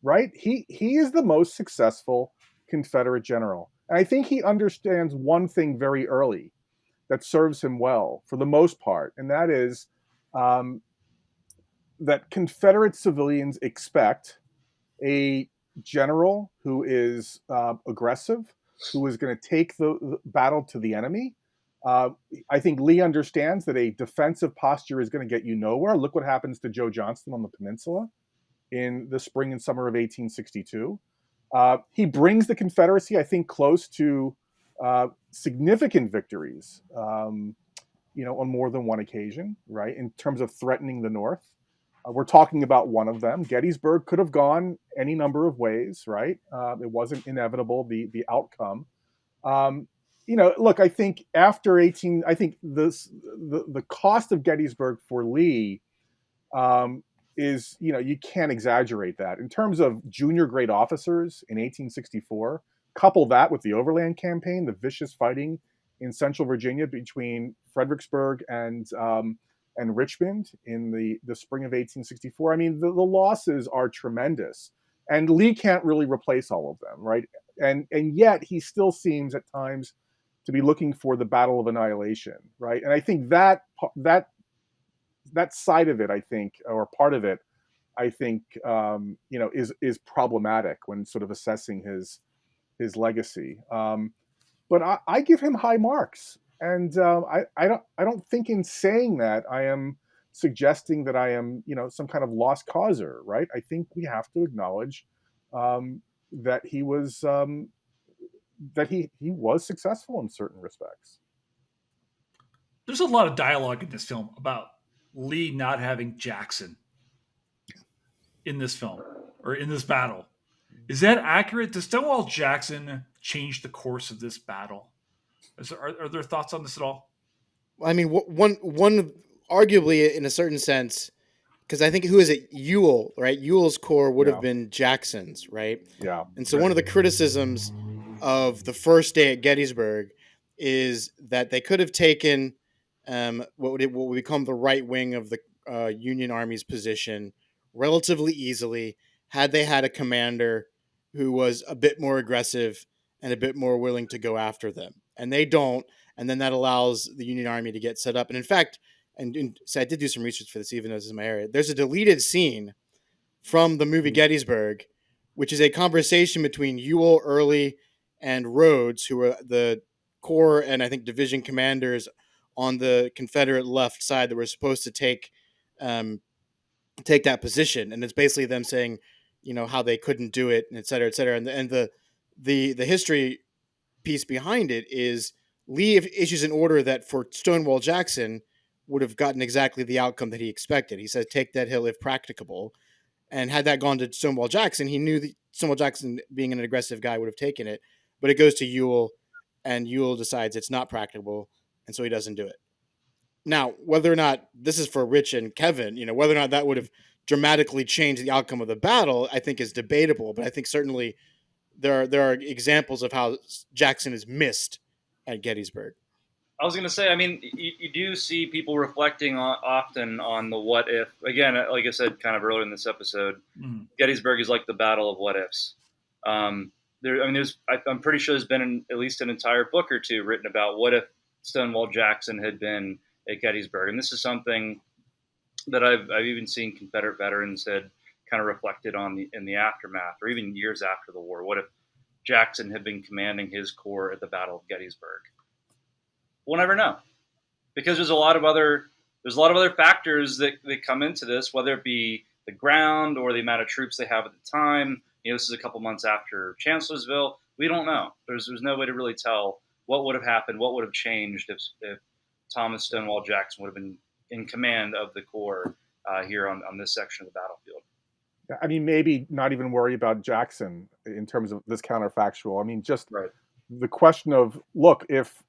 right? He is the most successful Confederate general. And I think he understands one thing very early that serves him well for the most part, and that is that Confederate civilians expect a general who is aggressive, who is going to take the battle to the enemy. I think Lee understands that a defensive posture is going to get you nowhere. Look what happens to Joe Johnston on the peninsula in the spring and summer of 1862. He brings the Confederacy, I think, close to significant victories, on more than one occasion, right, in terms of threatening the North. We're talking about one of them. Gettysburg could have gone any number of ways, right? It wasn't inevitable, the outcome. Look, I think after I think the cost of Gettysburg for Lee is, you can't exaggerate that. In terms of junior grade officers in 1864, couple that with the Overland Campaign, the vicious fighting in Central Virginia between Fredericksburg and Richmond in the spring of 1864. I mean, the losses are tremendous, and Lee can't really replace all of them, right? And yet he still seems at times to be looking for the battle of annihilation, right? And I think that side of it, I think, or part of it, I think, is problematic when sort of assessing his legacy. But I give him high marks, and I don't think in saying that I am suggesting that I am some kind of lost causer, right? I think we have to acknowledge that he was he was successful in certain respects. There's a lot of dialogue in this film about Lee not having Jackson in this film or in this battle. Is that accurate? Does Stonewall Jackson change the course of this battle? Are there thoughts on this at all? I mean, one arguably in a certain sense, because I think who is it? Ewell, right? Ewell's corps would have been Jackson's, right? Yeah. And so one of the criticisms of the first day at Gettysburg is that they could have taken what would become the right wing of the Union Army's position relatively easily had they had a commander who was a bit more aggressive and a bit more willing to go after them. And they don't. And then that allows the Union Army to get set up. And in fact, so I did do some research for this, even though this is my area. There's a deleted scene from the movie Gettysburg, which is a conversation between Ewell, Early, and Rhodes, who were the corps and I think division commanders on the Confederate left side that were supposed to take that position. And it's basically them saying, how they couldn't do it, and et cetera, et cetera. And the history piece behind it is Lee issues an order that for Stonewall Jackson would have gotten exactly the outcome that he expected. He said, take that hill if practicable. And had that gone to Stonewall Jackson, he knew that Stonewall Jackson, being an aggressive guy, would have taken it. But it goes to Ewell, and Ewell decides it's not practicable, and so he doesn't do it. Now, whether or not this is for Rich and Kevin, whether or not that would have dramatically changed the outcome of the battle, I think is debatable. But I think certainly there are examples of how Jackson is missed at Gettysburg. I was going to say, I mean, you do see people reflecting often on the what if. Again, like I said kind of earlier in this episode, Gettysburg is like the battle of what ifs. I'm pretty sure there's been at least an entire book or two written about what if Stonewall Jackson had been at Gettysburg. And this is something that I've even seen Confederate veterans had kind of reflected on in the aftermath, or even years after the war. What if Jackson had been commanding his corps at the Battle of Gettysburg? We'll never know, because there's a lot of other there's a lot of other factors that come into this, whether it be the ground or the amount of troops they have at the time. This is a couple months after Chancellorsville. We don't know. There's no way to really tell what would have happened, what would have changed if Thomas Stonewall Jackson would have been in command of the Corps here on this section of the battlefield. I mean, maybe not even worry about Jackson in terms of this counterfactual. I mean, just right. The question of, look, if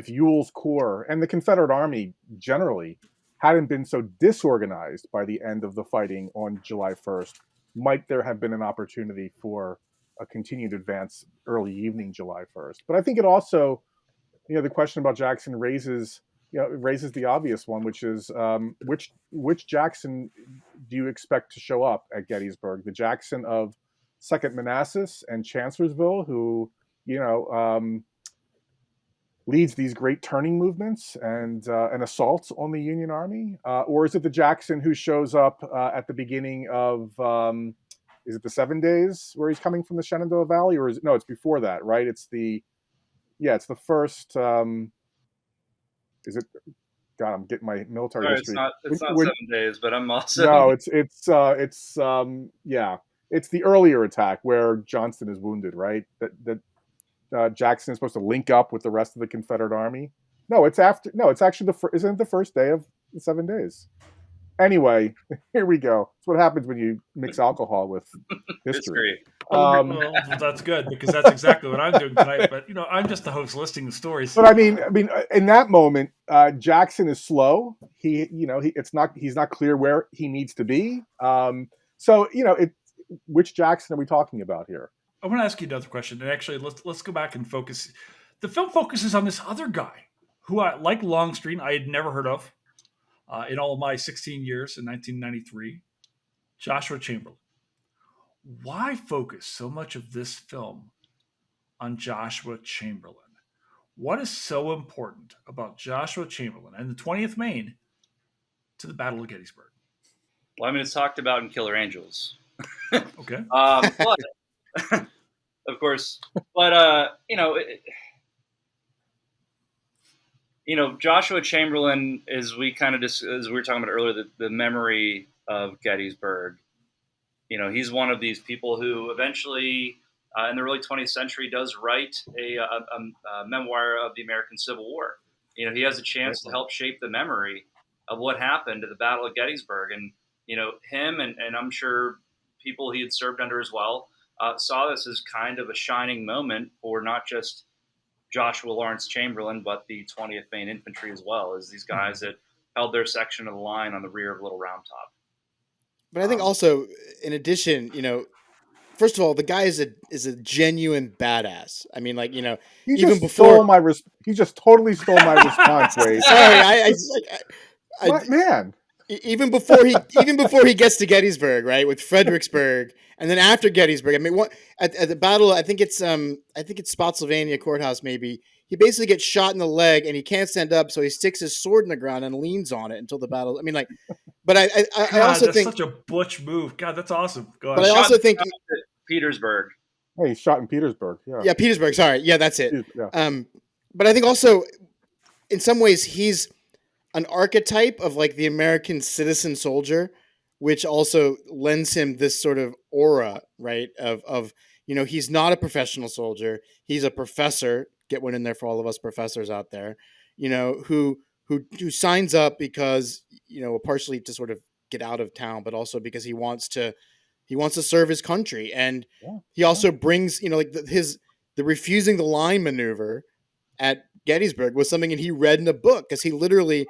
Ewell's Corps and the Confederate Army generally hadn't been so disorganized by the end of the fighting on July 1st, might there have been an opportunity for a continued advance early evening July 1st? But I think it also, the question about Jackson raises the obvious one, which is which Jackson do you expect to show up at Gettysburg? The Jackson of Second Manassas and Chancellorsville, who leads these great turning movements and assaults on the Union Army, or is it the Jackson who shows up at the beginning of is it the 7 days where he's coming from the Shenandoah Valley, or it's before that, right? It's the first. Is it? God, I'm getting my military history. It's not 7 days, but I'm also no. It's the earlier attack where Johnston is wounded, right? That Jackson is supposed to link up with the rest of the Confederate Army. No, it's after. No, it's actually isn't it the first day of the 7 days? Anyway, here we go. It's what happens when you mix alcohol with history. Well, that's good, because that's exactly what I'm doing tonight. But I'm just the host listing the stories. But I mean, in that moment, Jackson is slow. He's not clear where he needs to be. Which Jackson are we talking about here? I want to ask you another question, and actually, let's go back and focus. The film focuses on this other guy who, like Longstreet, I had never heard of in all of my 16 years in 1993, Joshua Chamberlain. Why focus so much of this film on Joshua Chamberlain? What is so important about Joshua Chamberlain and the 20th Maine to the Battle of Gettysburg? Well, I mean, it's talked about in Killer Angels. Okay. But of course, but Joshua Chamberlain, as we were talking about earlier, the memory of Gettysburg. He's one of these people who eventually, in the early 20th century, does write a memoir of the American Civil War. He has a chance to help shape the memory of what happened at the Battle of Gettysburg, and him and I'm sure people he had served under as well saw this as kind of a shining moment for not just Joshua Lawrence Chamberlain, but the 20th Maine Infantry as well, as these guys that held their section of the line on the rear of Little Round Top. But I think also, in addition, first of all, the guy is a genuine badass. I mean, like, he just totally stole my response. Wade. Sorry, man. Even before he gets to Gettysburg, right, with Fredericksburg, and then after Gettysburg, I mean, at the battle, I think it's Spotsylvania Courthouse, maybe. He basically gets shot in the leg and he can't stand up, so he sticks his sword in the ground and leans on it until the battle. I mean, like, but I also think that's such a butch move. God, that's awesome. Go ahead. But I also think Petersburg. Hey, he's shot in Petersburg. Yeah, Petersburg. Sorry, yeah, that's it. Yeah. But I think also, in some ways, he's an archetype of like the American citizen soldier, which also lends him this sort of aura, right? Of he's not a professional soldier. He's a professor. Get one in there for all of us professors out there, who signs up because, partially to sort of get out of town, but also because he wants to serve his country. And he also brings, the refusing the line maneuver at Gettysburg was something that he read in a book, because he literally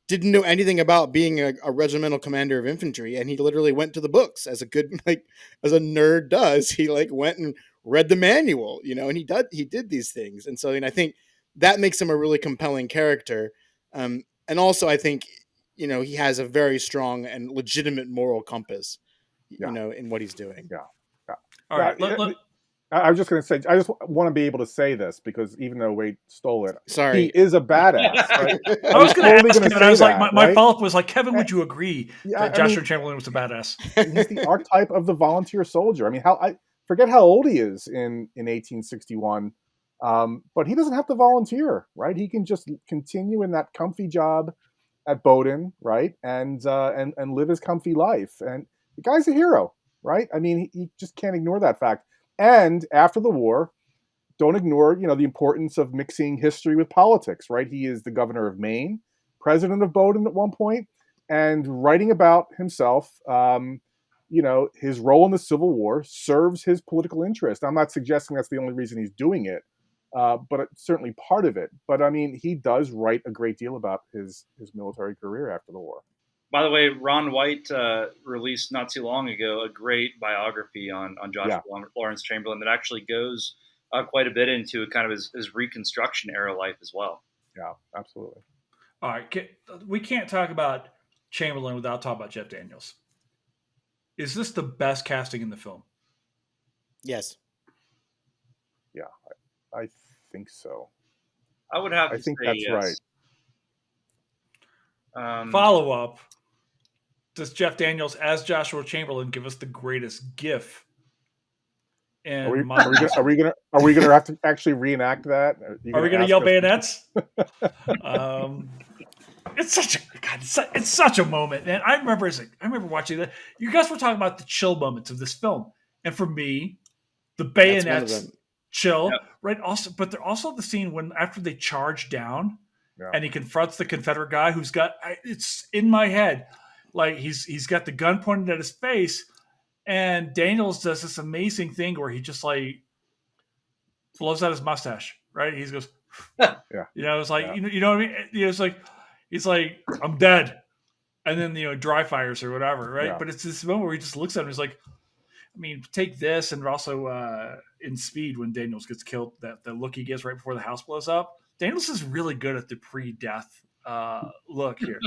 didn't know anything about being a regimental commander of infantry. And he literally went to the books as a nerd does. He went and read the manual, and he did these things. And so, I think that makes him a really compelling character. And also I think, he has a very strong and legitimate moral compass, in what he's doing. Yeah. All right. I was just going to say, I just want to be able to say this, because even though Wade stole it, sorry, he is a badass. Right? I was going to ask him, and I was like, my right? follow-up was like, Kevin, would you agree that Joshua Chamberlain was a badass? He's the archetype of the volunteer soldier. I mean, I forget how old he is in 1861, but he doesn't have to volunteer, right? He can just continue in that comfy job at Bowdoin, right, and live his comfy life. And the guy's a hero, right? I mean, you just can't ignore that fact. And after the war, don't ignore, the importance of mixing history with politics, right? He is the governor of Maine, president of Bowdoin at one point, and writing about himself. His role in the Civil War serves his political interest. I'm not suggesting that's the only reason he's doing it, but it's certainly part of it. But I mean, he does write a great deal about his military career after the war. By the way, Ron White released not too long ago a great biography on Joshua Lawrence Chamberlain that actually goes quite a bit into kind of his Reconstruction era life as well. Yeah, absolutely. All right, we can't talk about Chamberlain without talking about Jeff Daniels. Is this the best casting in the film? Yes. Yeah, I think so. I would have to I think say that's yes. right. Follow up. Does Jeff Daniels as Joshua Chamberlain give us the greatest gif? Are we gonna have to actually reenact that? Are we gonna yell bayonets? It's such a moment, man. I remember watching that. You guys were talking about the chill moments of this film, and for me, the bayonets chill, right? Also, but they're also the scene when after they charge down, and he confronts the Confederate guy who's got it's in my head, like he's got the gun pointed at his face, and Daniels does this amazing thing where he just like blows out his mustache, right? He goes, it's like you know what I mean? It's like. He's like, I'm dead. And then, dry fires or whatever, right? Yeah. But it's this moment where he just looks at him. He's like, I mean, take this. And also in Speed, when Daniels gets killed, the look he gives right before the house blows up. Daniels is really good at the pre-death look here.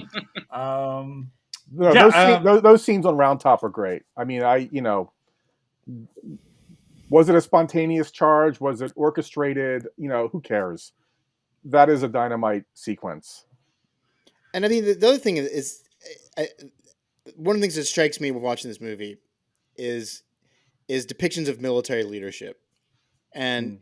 Those scenes on Round Top are great. I mean, was it a spontaneous charge? Was it orchestrated? Who cares? That is a dynamite sequence. And I mean, the other thing is one of the things that strikes me when watching this movie is depictions of military leadership. And,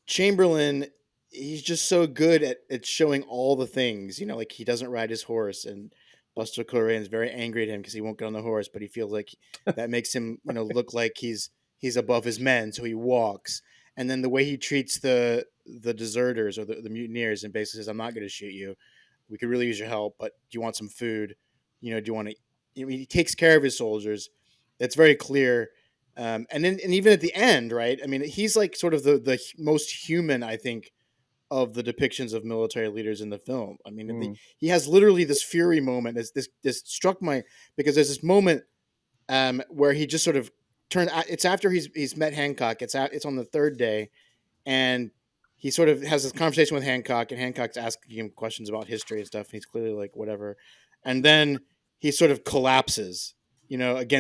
Chamberlain, he's just so good at showing all the things, like he doesn't ride his horse, and Buster Corrigan is very angry at him because he won't get on the horse, but he feels like that makes him, look like he's above his men. So he walks. And then the way he treats the deserters or the mutineers and basically says, I'm not going to shoot you. We could really use your help, but do you want some food? Do you want to? He takes care of his soldiers. That's very clear. And even at the end, right? I mean, he's like sort of the most human, I think, of the depictions of military leaders in the film. I mean, he has literally this fury moment. This struck because there's this moment where he just sort of turned. It's after he's met Hancock. It's on the third day, and he sort of has this conversation with Hancock, and Hancock's asking him questions about history and stuff. And he's clearly like, whatever. And then he sort of collapses, but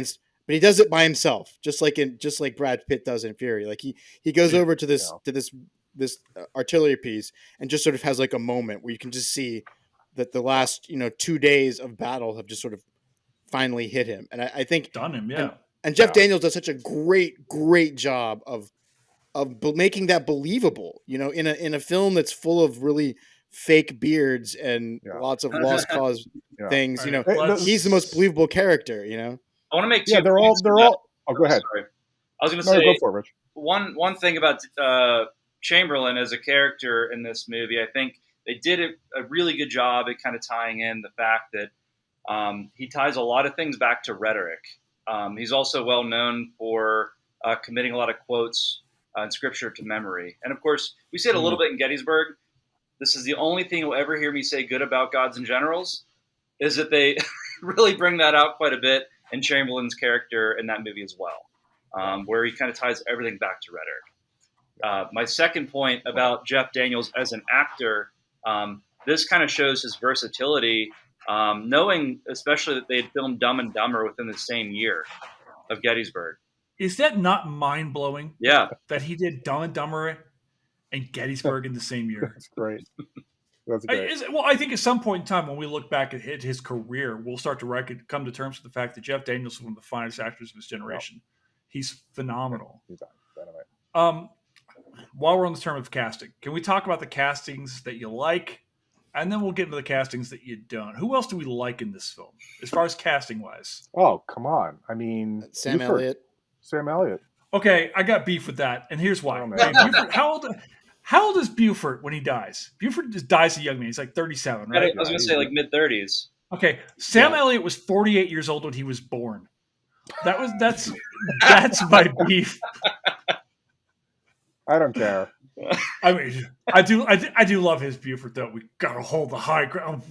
he does it by himself, just like Brad Pitt does in Fury. Like he goes over to this artillery piece and just sort of has like a moment where you can just see that the last, 2 days of battle have just sort of finally hit him. And I think done him. Yeah. And Jeff Daniels does such a great job of making that believable, in a film that's full of really fake beards and lots of lost cause things. Right. He's the most believable character. I want to make two. They're all. Oh, go ahead. Sorry. I was going to say go for it, Rich. One thing about Chamberlain as a character in this movie, I think they did a really good job at kind of tying in the fact that he ties a lot of things back to rhetoric. He's also well known for committing a lot of quotes in scripture to memory. And of course, we see it a little bit in Gettysburg. This is the only thing you'll ever hear me say good about gods and generals, is that they really bring that out quite a bit in Chamberlain's character in that movie as well, where he kind of ties everything back to rhetoric. My second point about Jeff Daniels as an actor, this kind of shows his versatility, knowing especially that they had filmed Dumb and Dumber within the same year of Gettysburg. Is that not mind-blowing? Yeah. That he did Dumb and Dumber and Gettysburg in the same year. That's great. That's great. I think at some point in time when we look back at his career, we'll start to come to terms with the fact that Jeff Daniels is one of the finest actors of his generation. Wow. He's phenomenal. He's dynamite. While we're on the term of casting, can we talk about the castings that you like and then we'll get into the castings that you don't. Who else do we like in this film, as far as casting wise? Oh, come on. I mean, Sam Buford. Elliott. Sam Elliott. Okay, I got beef with that, and here's why. Oh, man. Okay, Buford, how old is Buford when he dies? Buford just dies a young man. He's like 37, right? I was going to say like mid-30s. Okay, Sam Elliott was 48 years old when he was born. That's my beef. I don't care. I mean, I do love his Buford though. We gotta hold the high ground.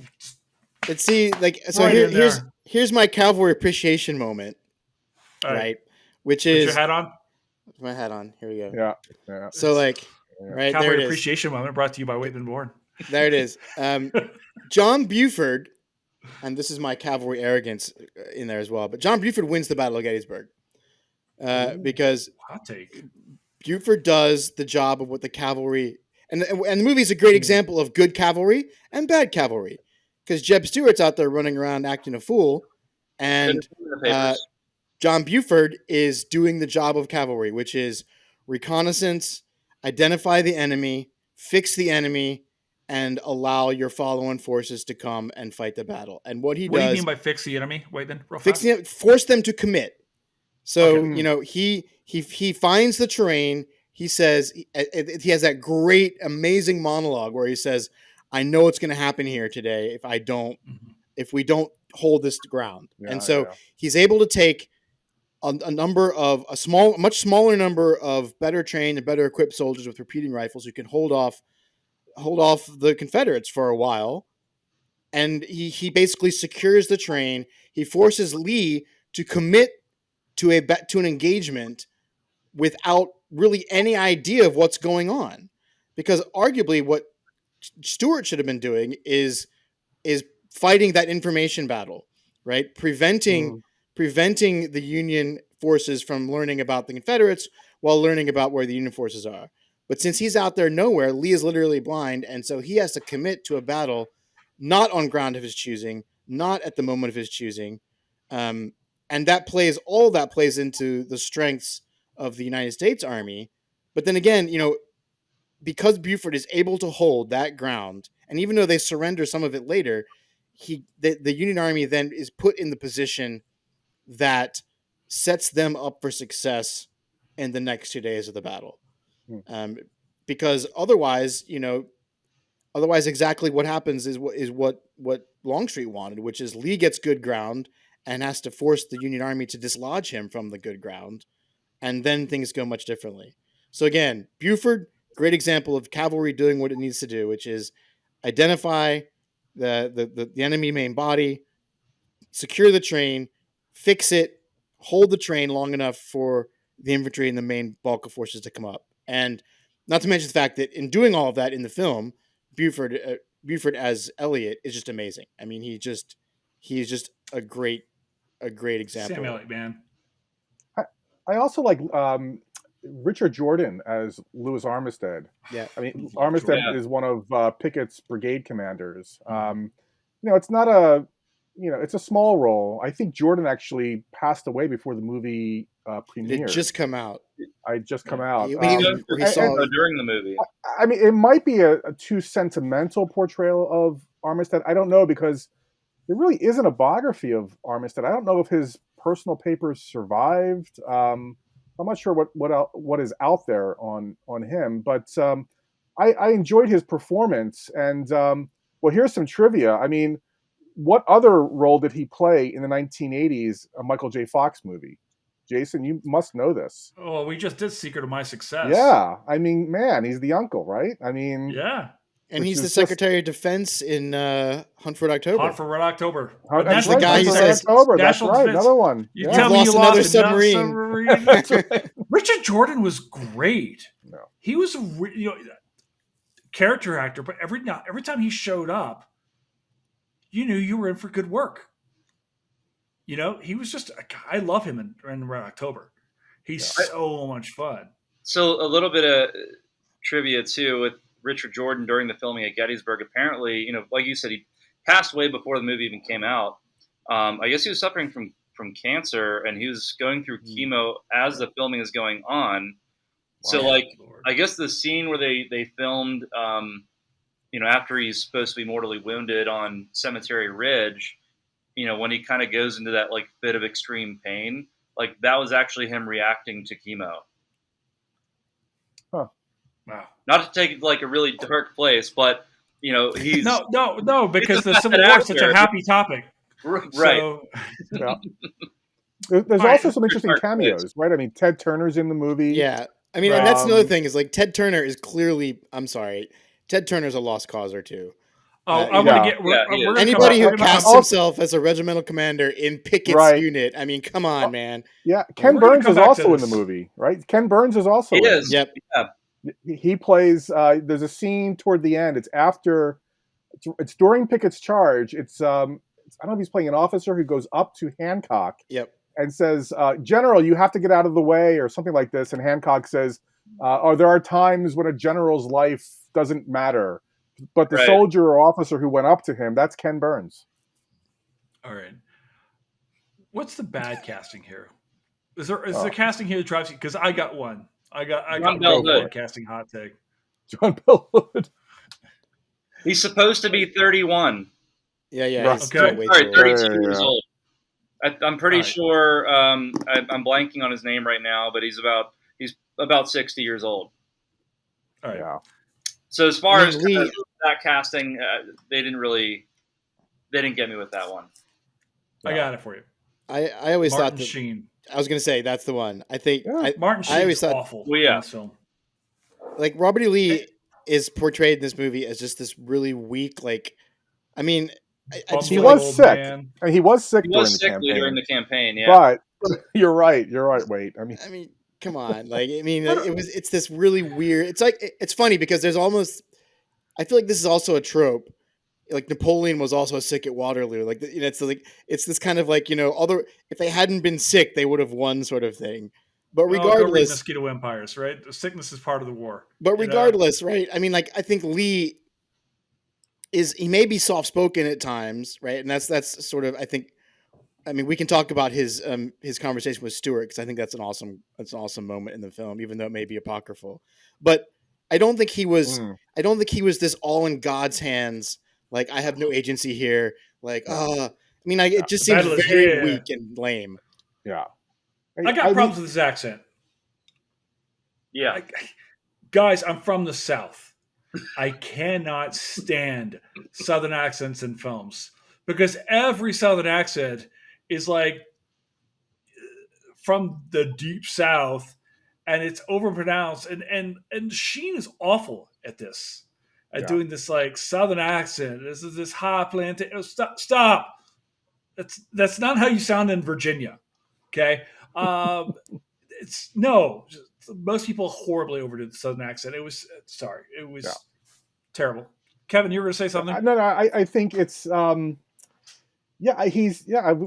Let's see, like, so Right here's my cavalry appreciation moment, right? Which is put your hat on. Put my hat on. Here we go. Yeah. So like, right Cavalry there it is. appreciation moment brought to you by Waitman Beorn. There it is. John Buford, and this is my cavalry arrogance in there as well. But John Buford wins the Battle of Gettysburg because hot take. Buford does the job of what the cavalry, and the movie is a great example of good cavalry and bad cavalry, because Jeb Stuart's out there running around acting a fool, and John Buford is doing the job of cavalry, which is reconnaissance, identify the enemy, fix the enemy, and allow your following forces to come and fight the battle. And what he does. What do you mean by fix the enemy? Waitman, force them to commit. So, he finds the terrain. He says, he has that great, amazing monologue where he says, I know what's going to happen here today if we don't hold this ground. He's able to take a much smaller number of better trained and better equipped soldiers with repeating rifles who can hold off the Confederates for a while. And he basically secures the terrain. He forces Lee to commit to an engagement without really any idea of what's going on, because arguably what Stuart should have been doing is fighting that information battle, right? Preventing the Union forces from learning about the Confederates while learning about where the Union forces are. But since he's out there nowhere, Lee is literally blind, and so he has to commit to a battle not on ground of his choosing, not at the moment of his choosing. And all that plays into the strengths of the United States Army. But then again, because Buford is able to hold that ground, and even though they surrender some of it later, the Union Army then is put in the position that sets them up for success in the next 2 days of the battle. Because otherwise exactly what happens is what Longstreet wanted, which is Lee gets good ground and has to force the Union Army to dislodge him from the good ground, and then things go much differently. So again, Buford, great example of cavalry doing what it needs to do, which is identify the enemy main body, secure the train, fix it, hold the train long enough for the infantry and the main bulk of forces to come up. And not to mention the fact that in doing all of that in the film, Buford as Elliot is just amazing. I mean, he's just a great example. Sam Elliott, man. I also like Richard Jordan as Louis Armistead. Yeah, I mean, Armistead is one of Pickett's brigade commanders. It's not it's a small role. I think Jordan actually passed away before the movie premiered. It had just come out. During the movie. I mean, it might be a too sentimental portrayal of Armistead. I don't know, because there really isn't a biography of Armistead. I don't know if his personal papers survived. I'm not sure what is out there on him, but I enjoyed his performance. And here's some trivia. I mean, what other role did he play in the 1980s Michael J. Fox movie? Jason, you must know this. Oh, we just did Secret of My Success. Yeah, I mean, man, he's the uncle, right? I mean, yeah. And he's the Secretary of Defense in Hunt for Red October. Hunt for Red October. That's the guy who says, that's right, another one. You tell me you lost another submarine. Richard Jordan was great. No. He was a character actor, but every time he showed up, you knew you were in for good work. He was just I love him in Red October. He's so much fun. So a little bit of trivia too with Richard Jordan during the filming at Gettysburg. Apparently, like you said, he passed away before the movie even came out. I guess he was suffering from cancer, and he was going through chemo as the filming is going on. Wow. So, I guess the scene where they filmed after he's supposed to be mortally wounded on Cemetery Ridge, when he kind of goes into that like fit of extreme pain, like that was actually him reacting to chemo. Huh. Wow. Not to take it to like a really dark place, but he's no, because the Civil War is such a happy topic. Right. So, Yeah. There's Right. also some interesting cameos, right? I mean, Ted Turner's in the movie. Yeah. I mean, and that's another thing is like Ted Turner is clearly, I'm sorry, Ted Turner's a lost causer too. I want to get we're anybody who casts himself as a regimental commander in Pickett's unit. I I mean, come on, man. Yeah, Ken Burns is also in the movie, right? Ken Burns is also in it. Yep. Yeah. He plays. There's a scene toward the end. It's after. It's during Pickett's charge. It's I don't know if he's playing an officer who goes up to Hancock. Yep. And says, "General, you have to get out of the way," or something like this. And Hancock says, there are times when a general's life doesn't matter." But the soldier or officer who went up to him, that's Ken Burns. All right. What's the bad casting here? Is there casting here that drives you? Because I got one. I got one casting hot take. John Bell Hood. He's supposed to be 31. Yeah. He's okay. Sorry, 32 years old. I'm pretty sure. I'm blanking on his name right now, but he's about 60 years old. All right. Yeah. So as far as that casting, they didn't get me with that one. I got it for you. I always Martin thought Sheen. I was going to say that's the one. I think Martin Sheen is awful. Well, yeah. In this film. Like Robert E. Lee is portrayed in this movie as just this really weak. Like, I mean, he was sick. And he was sick during the campaign. Yeah. But you're right. Wait. I mean, come on. Like, I mean, it's this really weird. It's like it's funny because there's almost. I feel like this is also a trope. Like Napoleon was also sick at Waterloo. Like, it's this kind of like although if they hadn't been sick, they would have won sort of thing. But regardless, mosquito empires, right? The sickness is part of the war. But regardless, right? I mean, like I think Lee he may be soft spoken at times, right? And that's sort of I mean, we can talk about his conversation with Stewart because I think that's an awesome moment in the film, even though it may be apocryphal. But I don't think he was. I don't think he was this all in God's hands. Like I have no agency here. Like I mean, it just seems very weak and lame. Yeah. I got problems with his accent. Yeah. Guys, I'm from the South. I cannot stand Southern accents in films because every Southern accent is like from the deep South and it's overpronounced. And Sheen is awful at this, at doing this like Southern accent. This is this high plantation. Stop. That's not how you sound in Virginia. Okay. Most people horribly overdid the Southern accent. It was terrible. Kevin, you were going to say something? No, I think it's I've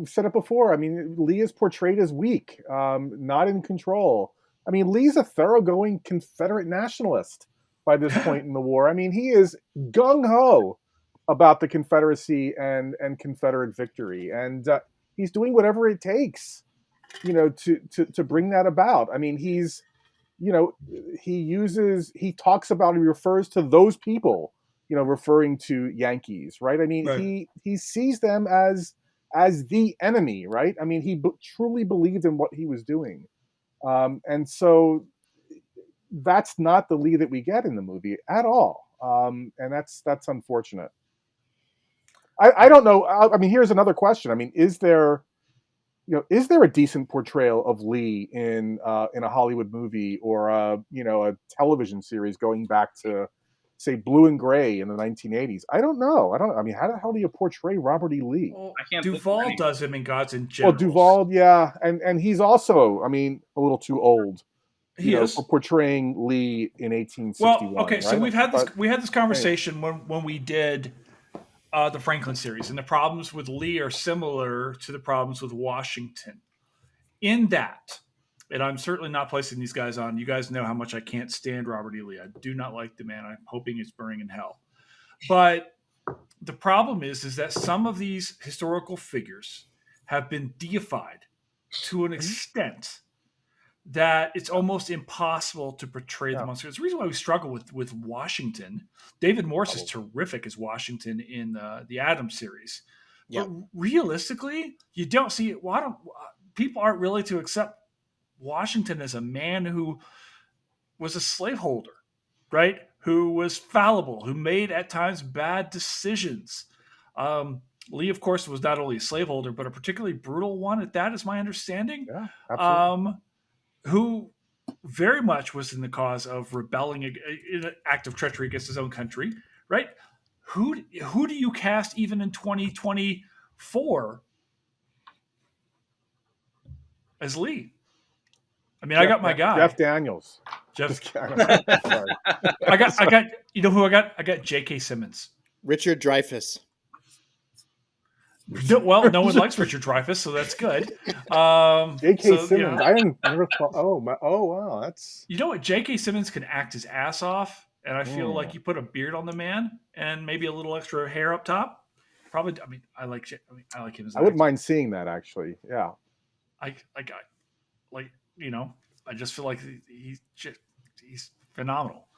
said it before. I mean, Lee is portrayed as weak, not in control. I mean, Lee's a thoroughgoing Confederate nationalist by this point in the war. I mean, he is gung-ho about the Confederacy and Confederate victory, and he's doing whatever it takes to bring that about. I mean, he talks about, he refers to those people, referring to Yankees, right? I mean, he sees them as the enemy, right? I mean, he truly believed in what he was doing. And so that's not the Lee that we get in the movie at all. And that's unfortunate. I don't know. I mean, here's another question. I mean, is there a decent portrayal of Lee in a Hollywood movie or a television series going back to, say, Blue and Gray in the 1980s? I don't know. I mean, how the hell do you portray Robert E. Lee? Well, Duvall does him in Gods and Generals. Well, Duvall, yeah, and he's also, I mean, a little too old. He is for portraying Lee in 1861. Well, okay, right? so we had this conversation when we did the Franklin series, and the problems with Lee are similar to the problems with Washington. In that, and I'm certainly not placing these guys on. You guys know how much I can't stand Robert E. Lee. I do not like the man. I'm hoping he's burning in hell. But the problem is that some of these historical figures have been deified to an extent that it's almost impossible to portray them on screen. It's the reason why we struggle with Washington. David Morse is terrific as Washington in the Addams series. Yep. But realistically, you don't see it. People aren't really to accept Washington as a man who was a slaveholder, right? Who was fallible, who made at times bad decisions. Lee, of course, was not only a slaveholder, but a particularly brutal one at that, is my understanding. Yeah, absolutely. Who very much was in the cause of rebelling in an act of treachery against his own country, right? Who do you cast even in 2024 as Lee? I mean, I got my guy, Jeff Daniels. Sorry. I got. You know who I got? I got J.K. Simmons. Richard Dreyfuss. Well, no one likes Richard Dreyfuss, so that's good. J.K. Simmons. I never thought. Oh wow, that's. You know what? J.K. Simmons can act his ass off, and I feel like you put a beard on the man and maybe a little extra hair up top. Probably. I mean, I like him as. I wouldn't mind seeing that actually. Yeah. I just feel like he's phenomenal.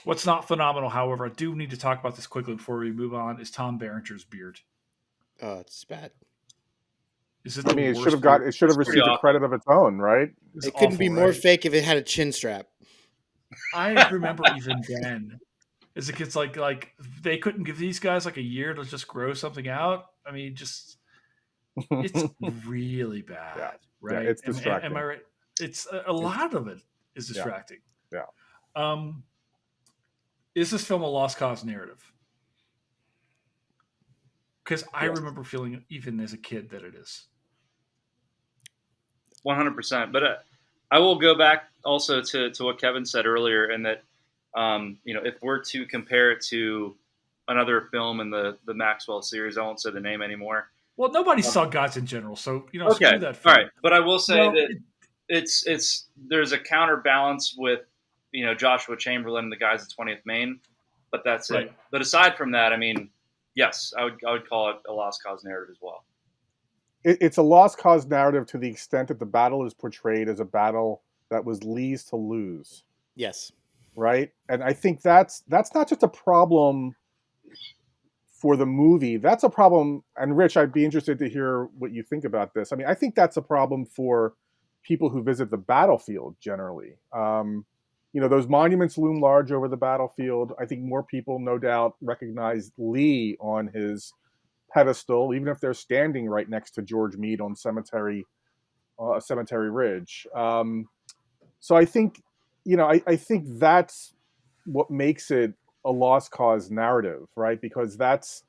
What's not phenomenal, however, I do need to talk about this quickly before we move on, is Tom Berenger's beard. Oh, it's bad. Is it? It should have received a credit of its own, right? It couldn't be more fake if it had a chin strap. I remember even then, as a kid's like they couldn't give these guys like a year to just grow something out. I mean, just it's really bad, right? Yeah, it's distracting. Am I right? It's a lot of it is distracting. Yeah. Is this film a lost cause narrative? Because I remember feeling, even as a kid, that it is. 100%. But I will go back also to what Kevin said earlier, and that if we're to compare it to another film in the Maxwell series, I won't say the name anymore. Well, nobody saw Gods in general, so okay, screw that film. All right. But I will say that it's there's a counterbalance with Joshua Chamberlain and the guys at 20th Maine, but that's it. Right. But aside from that, I mean, yes, I would call it a lost cause narrative as well. It's a lost cause narrative to the extent that the battle is portrayed as a battle that was Lee's to lose. Yes. Right? And I think that's not just a problem for the movie. That's a problem, and Rich, I'd be interested to hear what you think about this. I mean, I think that's a problem for people who visit the battlefield generally. Those monuments loom large over the battlefield. I think more people, no doubt, recognize Lee on his pedestal, even if they're standing right next to George Meade on Cemetery Ridge. So I think, I think that's what makes it a lost cause narrative, right? Because that's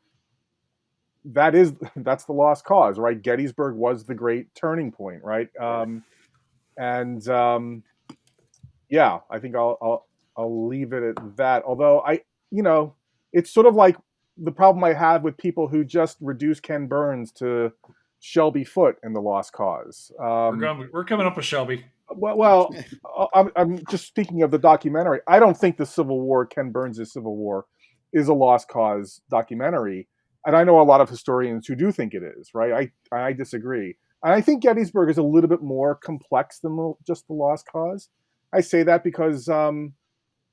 the lost cause, right? Gettysburg was the great turning point, right? Yeah, I think I'll leave it at that. Although it's sort of like the problem I have with people who just reduce Ken Burns to Shelby Foote in The Lost Cause. We're coming up with Shelby. Well, I'm just speaking of the documentary. I don't think the Civil War, Ken Burns' Civil War, is a lost cause documentary. And I know a lot of historians who do think it is, right? I disagree. And I think Gettysburg is a little bit more complex than just the lost cause. I say that because, again,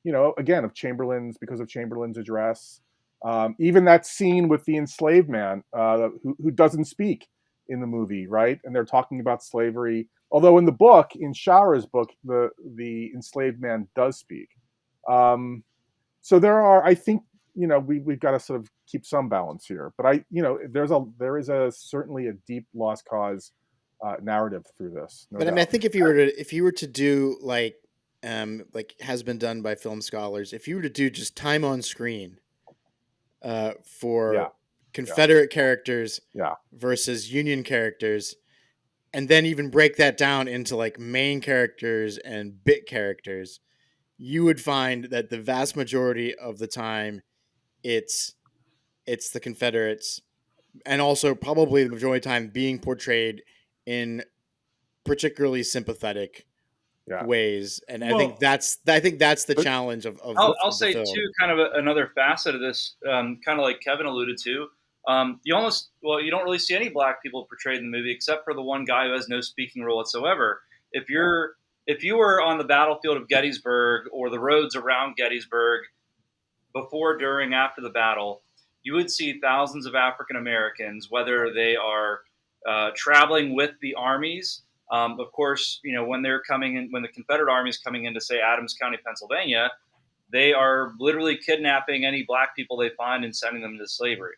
because of Chamberlain's address. Even that scene with the enslaved man who doesn't speak in the movie, right? And they're talking about slavery. Although in the book, in Shower's book, the enslaved man does speak. So there are, I think, we've got to sort of keep some balance here. But there is certainly a deep lost cause narrative through this. No doubt. I mean, I think if you were to do like has been done by film scholars, if you were to do just time on screen for Confederate characters versus Union characters, and then even break that down into like main characters and bit characters, you would find that the vast majority of the time it's the Confederates, and also probably the majority of the time being portrayed in particularly sympathetic ways. And I think that's the challenge of I'll say film. too, kind of another facet of this, kind of like Kevin alluded to. You don't really see any black people portrayed in the movie except for the one guy who has no speaking role whatsoever. If you're if you were on the battlefield of Gettysburg or the roads around Gettysburg before, during, after the battle, you would see thousands of African Americans, whether they are traveling with the armies. Of course, when they're coming in, when the Confederate Army is coming into, say, Adams County, Pennsylvania, they are literally kidnapping any black people they find and sending them into slavery.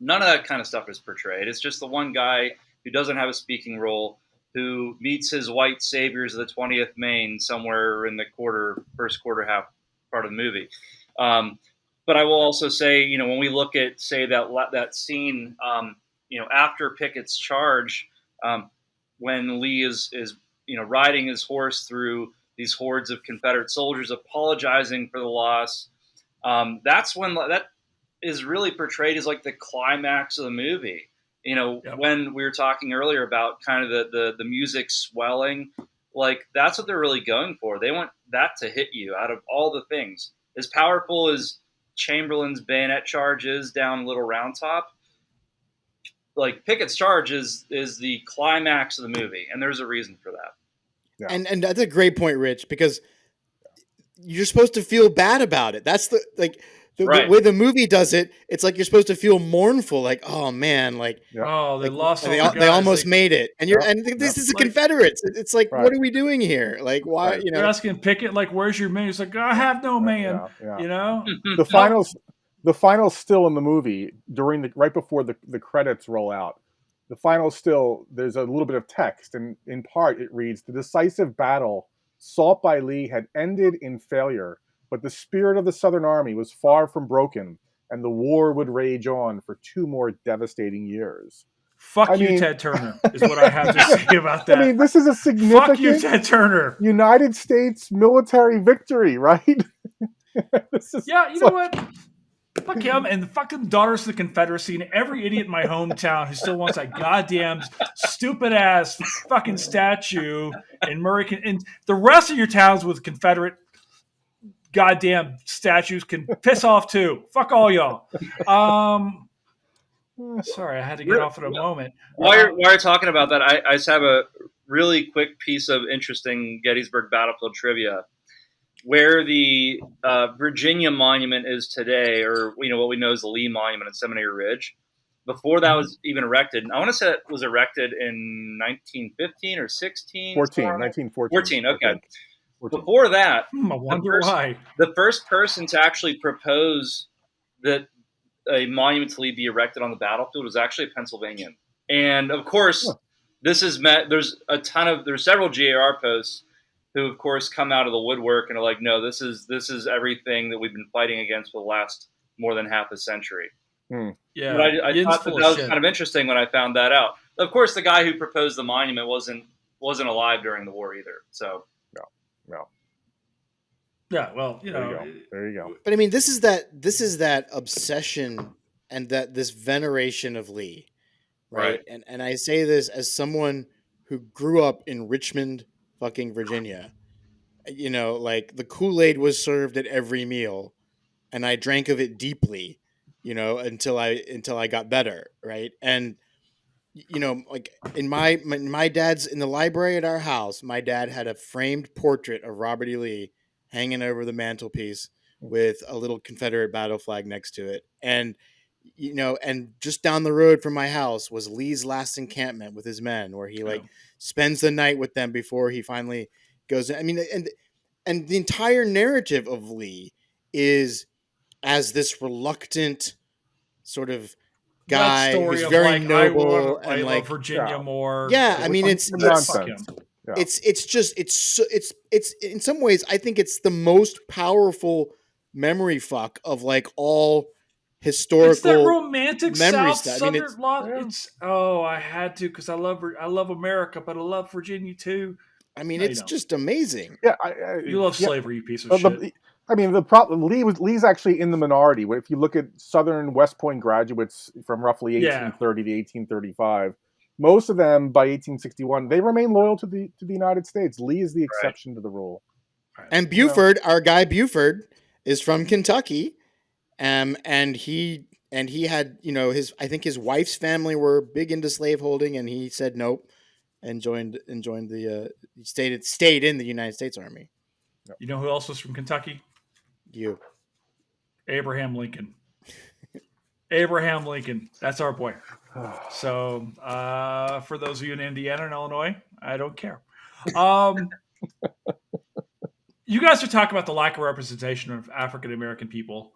None of that kind of stuff is portrayed. It's just the one guy who doesn't have a speaking role, who meets his white saviors of the 20th Maine somewhere in the first quarter half part of the movie. But I will also say, when we look at, say, that scene, after Pickett's charge, when Lee is riding his horse through these hordes of Confederate soldiers, apologizing for the loss, that's when that is really portrayed as like the climax of the movie. When we were talking earlier about kind of the music swelling, like that's what they're really going for. They want that to hit you out of all the things. As powerful as Chamberlain's bayonet charge is down Little Round Top, like Pickett's charge is the climax of the movie, and there's a reason for that. Yeah. And that's a great point, Rich, because you're supposed to feel bad about it. That's the way the movie does it. It's like you're supposed to feel mournful, like, oh man, like, oh, they lost. They almost made it, and this is the Confederates. It's like, what are we doing here? Like, why? You're asking Pickett, like, where's your man? He's like, I have no man. The final still in the movie right before the credits roll out. The final still, there's a little bit of text, and in part it reads, "The decisive battle sought by Lee had ended in failure, but the spirit of the Southern Army was far from broken, and the war would rage on for 2 more devastating years." Fuck you, Ted Turner, is what I have to say about that. I mean, this is a significant Fuck you, Ted Turner. United States military victory, right? You know what? Fuck him and the fucking Daughters of the Confederacy and every idiot in my hometown who still wants that goddamn stupid ass fucking statue in Murray. And the rest of your towns with Confederate goddamn statues can piss off too. Fuck all y'all. Sorry, I had to get off at a moment. While you're talking about that, I just have a really quick piece of interesting Gettysburg battlefield trivia. Where the Virginia Monument is today, or what we know as the Lee Monument at Seminary Ridge, before that was even erected, I want to say it was erected in 1915 or 16? 1914. 14, okay. 14. Before that, I wonder why. The first person to actually propose that a monument to Lee be erected on the battlefield was actually a Pennsylvanian. And of course, this is there's several GAR posts who, of course, come out of the woodwork and are like, no, this is everything that we've been fighting against for the last more than half a century. Yeah, but I thought that was kind of interesting when I found that out. Of course, the guy who proposed the monument wasn't alive during the war either. So no. Yeah, well, there you go. But I mean, this is that obsession and this veneration of Lee, right? And I say this as someone who grew up in Richmond, fucking Virginia. Like the Kool-Aid was served at every meal, and I drank of it deeply, until I got better, right? And like in my dad's, in the library at our house, my dad had a framed portrait of Robert E. Lee hanging over the mantelpiece with a little Confederate battle flag next to it. And and just down the road from my house was Lee's last encampment with his men, where he spends the night with them before he finally goes. I mean, and the entire narrative of Lee is as this reluctant sort of guy who's very noble and I love Virginia more. Yeah, I mean, it's nonsense. It's in some ways, I think it's the most powerful memory fuck of like all historical. It's that romantic memory South stuff. Southern. I had to because I love America, but I love Virginia too. I mean, it's just amazing. Yeah, you love slavery, you piece of shit. I mean, the problem Lee's actually in the minority. If you look at Southern West Point graduates from roughly 1830 to 1835, most of them by 1861 they remain loyal to the United States. Lee is the exception to the rule. And Buford, our guy Buford, is from Kentucky, and he had I think his wife's family were big into slaveholding, and he said nope. and joined the stayed in the United States Army. You know who else was from Kentucky? You. Abraham Lincoln. Abraham Lincoln. That's our boy. So for those of you in Indiana and Illinois, I don't care. You guys are talking about the lack of representation of African American people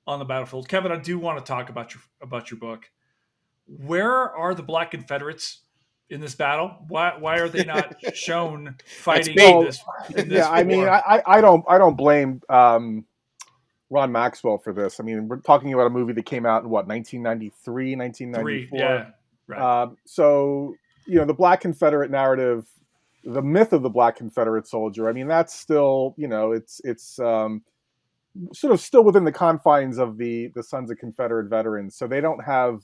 on the battlefield. Kevin, I do want to talk about your book. Where are the Black Confederates in this battle? Why are they not shown fighting in this yeah, I mean, war? I don't blame Ron Maxwell for this. I mean, we're talking about a movie that came out in what, 1993, 1994. Yeah, right. So the Black Confederate narrative, the myth of the Black Confederate soldier. I mean, that's still it's sort of still within the confines of the Sons of Confederate Veterans. So they don't have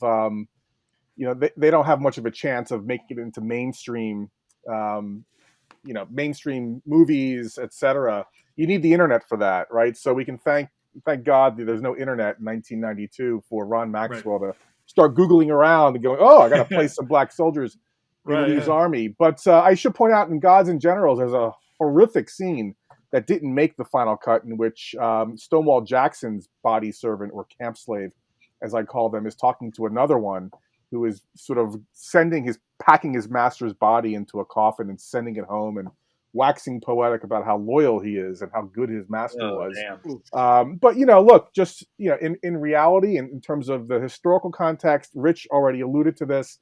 they don't have much of a chance of making it into mainstream mainstream movies, etc. You need the internet for that, right? So we can thank God that there's no internet in 1992 for Ron Maxwell to start Googling around and going, oh, I got to place some black soldiers in Lee's army. But I should point out in Gods and Generals, there's a horrific scene that didn't make the final cut in which Stonewall Jackson's body servant, or camp slave, as I call them, is talking to another one who is sort of packing his master's body into a coffin and sending it home and waxing poetic about how loyal he is and how good his master was. But look, just in reality, and in terms of the historical context, Rich already alluded to this.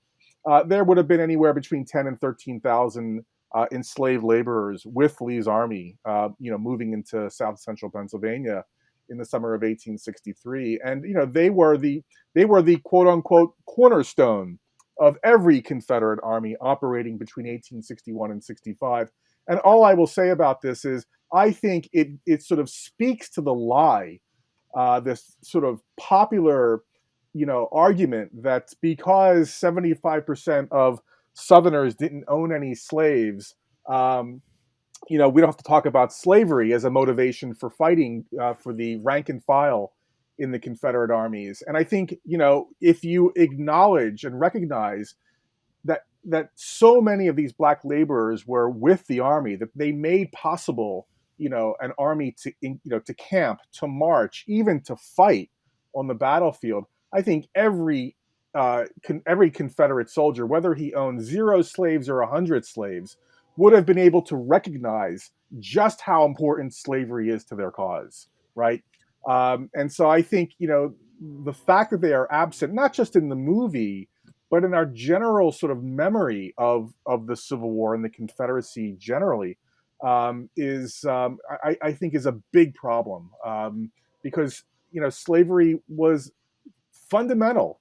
There would have been anywhere between 10 and 13,000 enslaved laborers with Lee's army, moving into South Central Pennsylvania in the summer of 1863, and they were the quote unquote cornerstone of every Confederate army operating between 1861 and 65. And all I will say about this is, I think it sort of speaks to the lie, this sort of popular, argument that because 75% of Southerners didn't own any slaves, we don't have to talk about slavery as a motivation for fighting for the rank and file in the Confederate armies. And I think, if you acknowledge and recognize that so many of these black laborers were with the army, that they made possible, an army to camp, to march, even to fight on the battlefield. I think every Confederate soldier, whether he owned 0 slaves or 100 slaves, would have been able to recognize just how important slavery is to their cause, right? And so I think, the fact that they are absent, not just in the movie, but in our general sort of memory of the Civil War and the Confederacy generally, I think is a big problem, because slavery was fundamental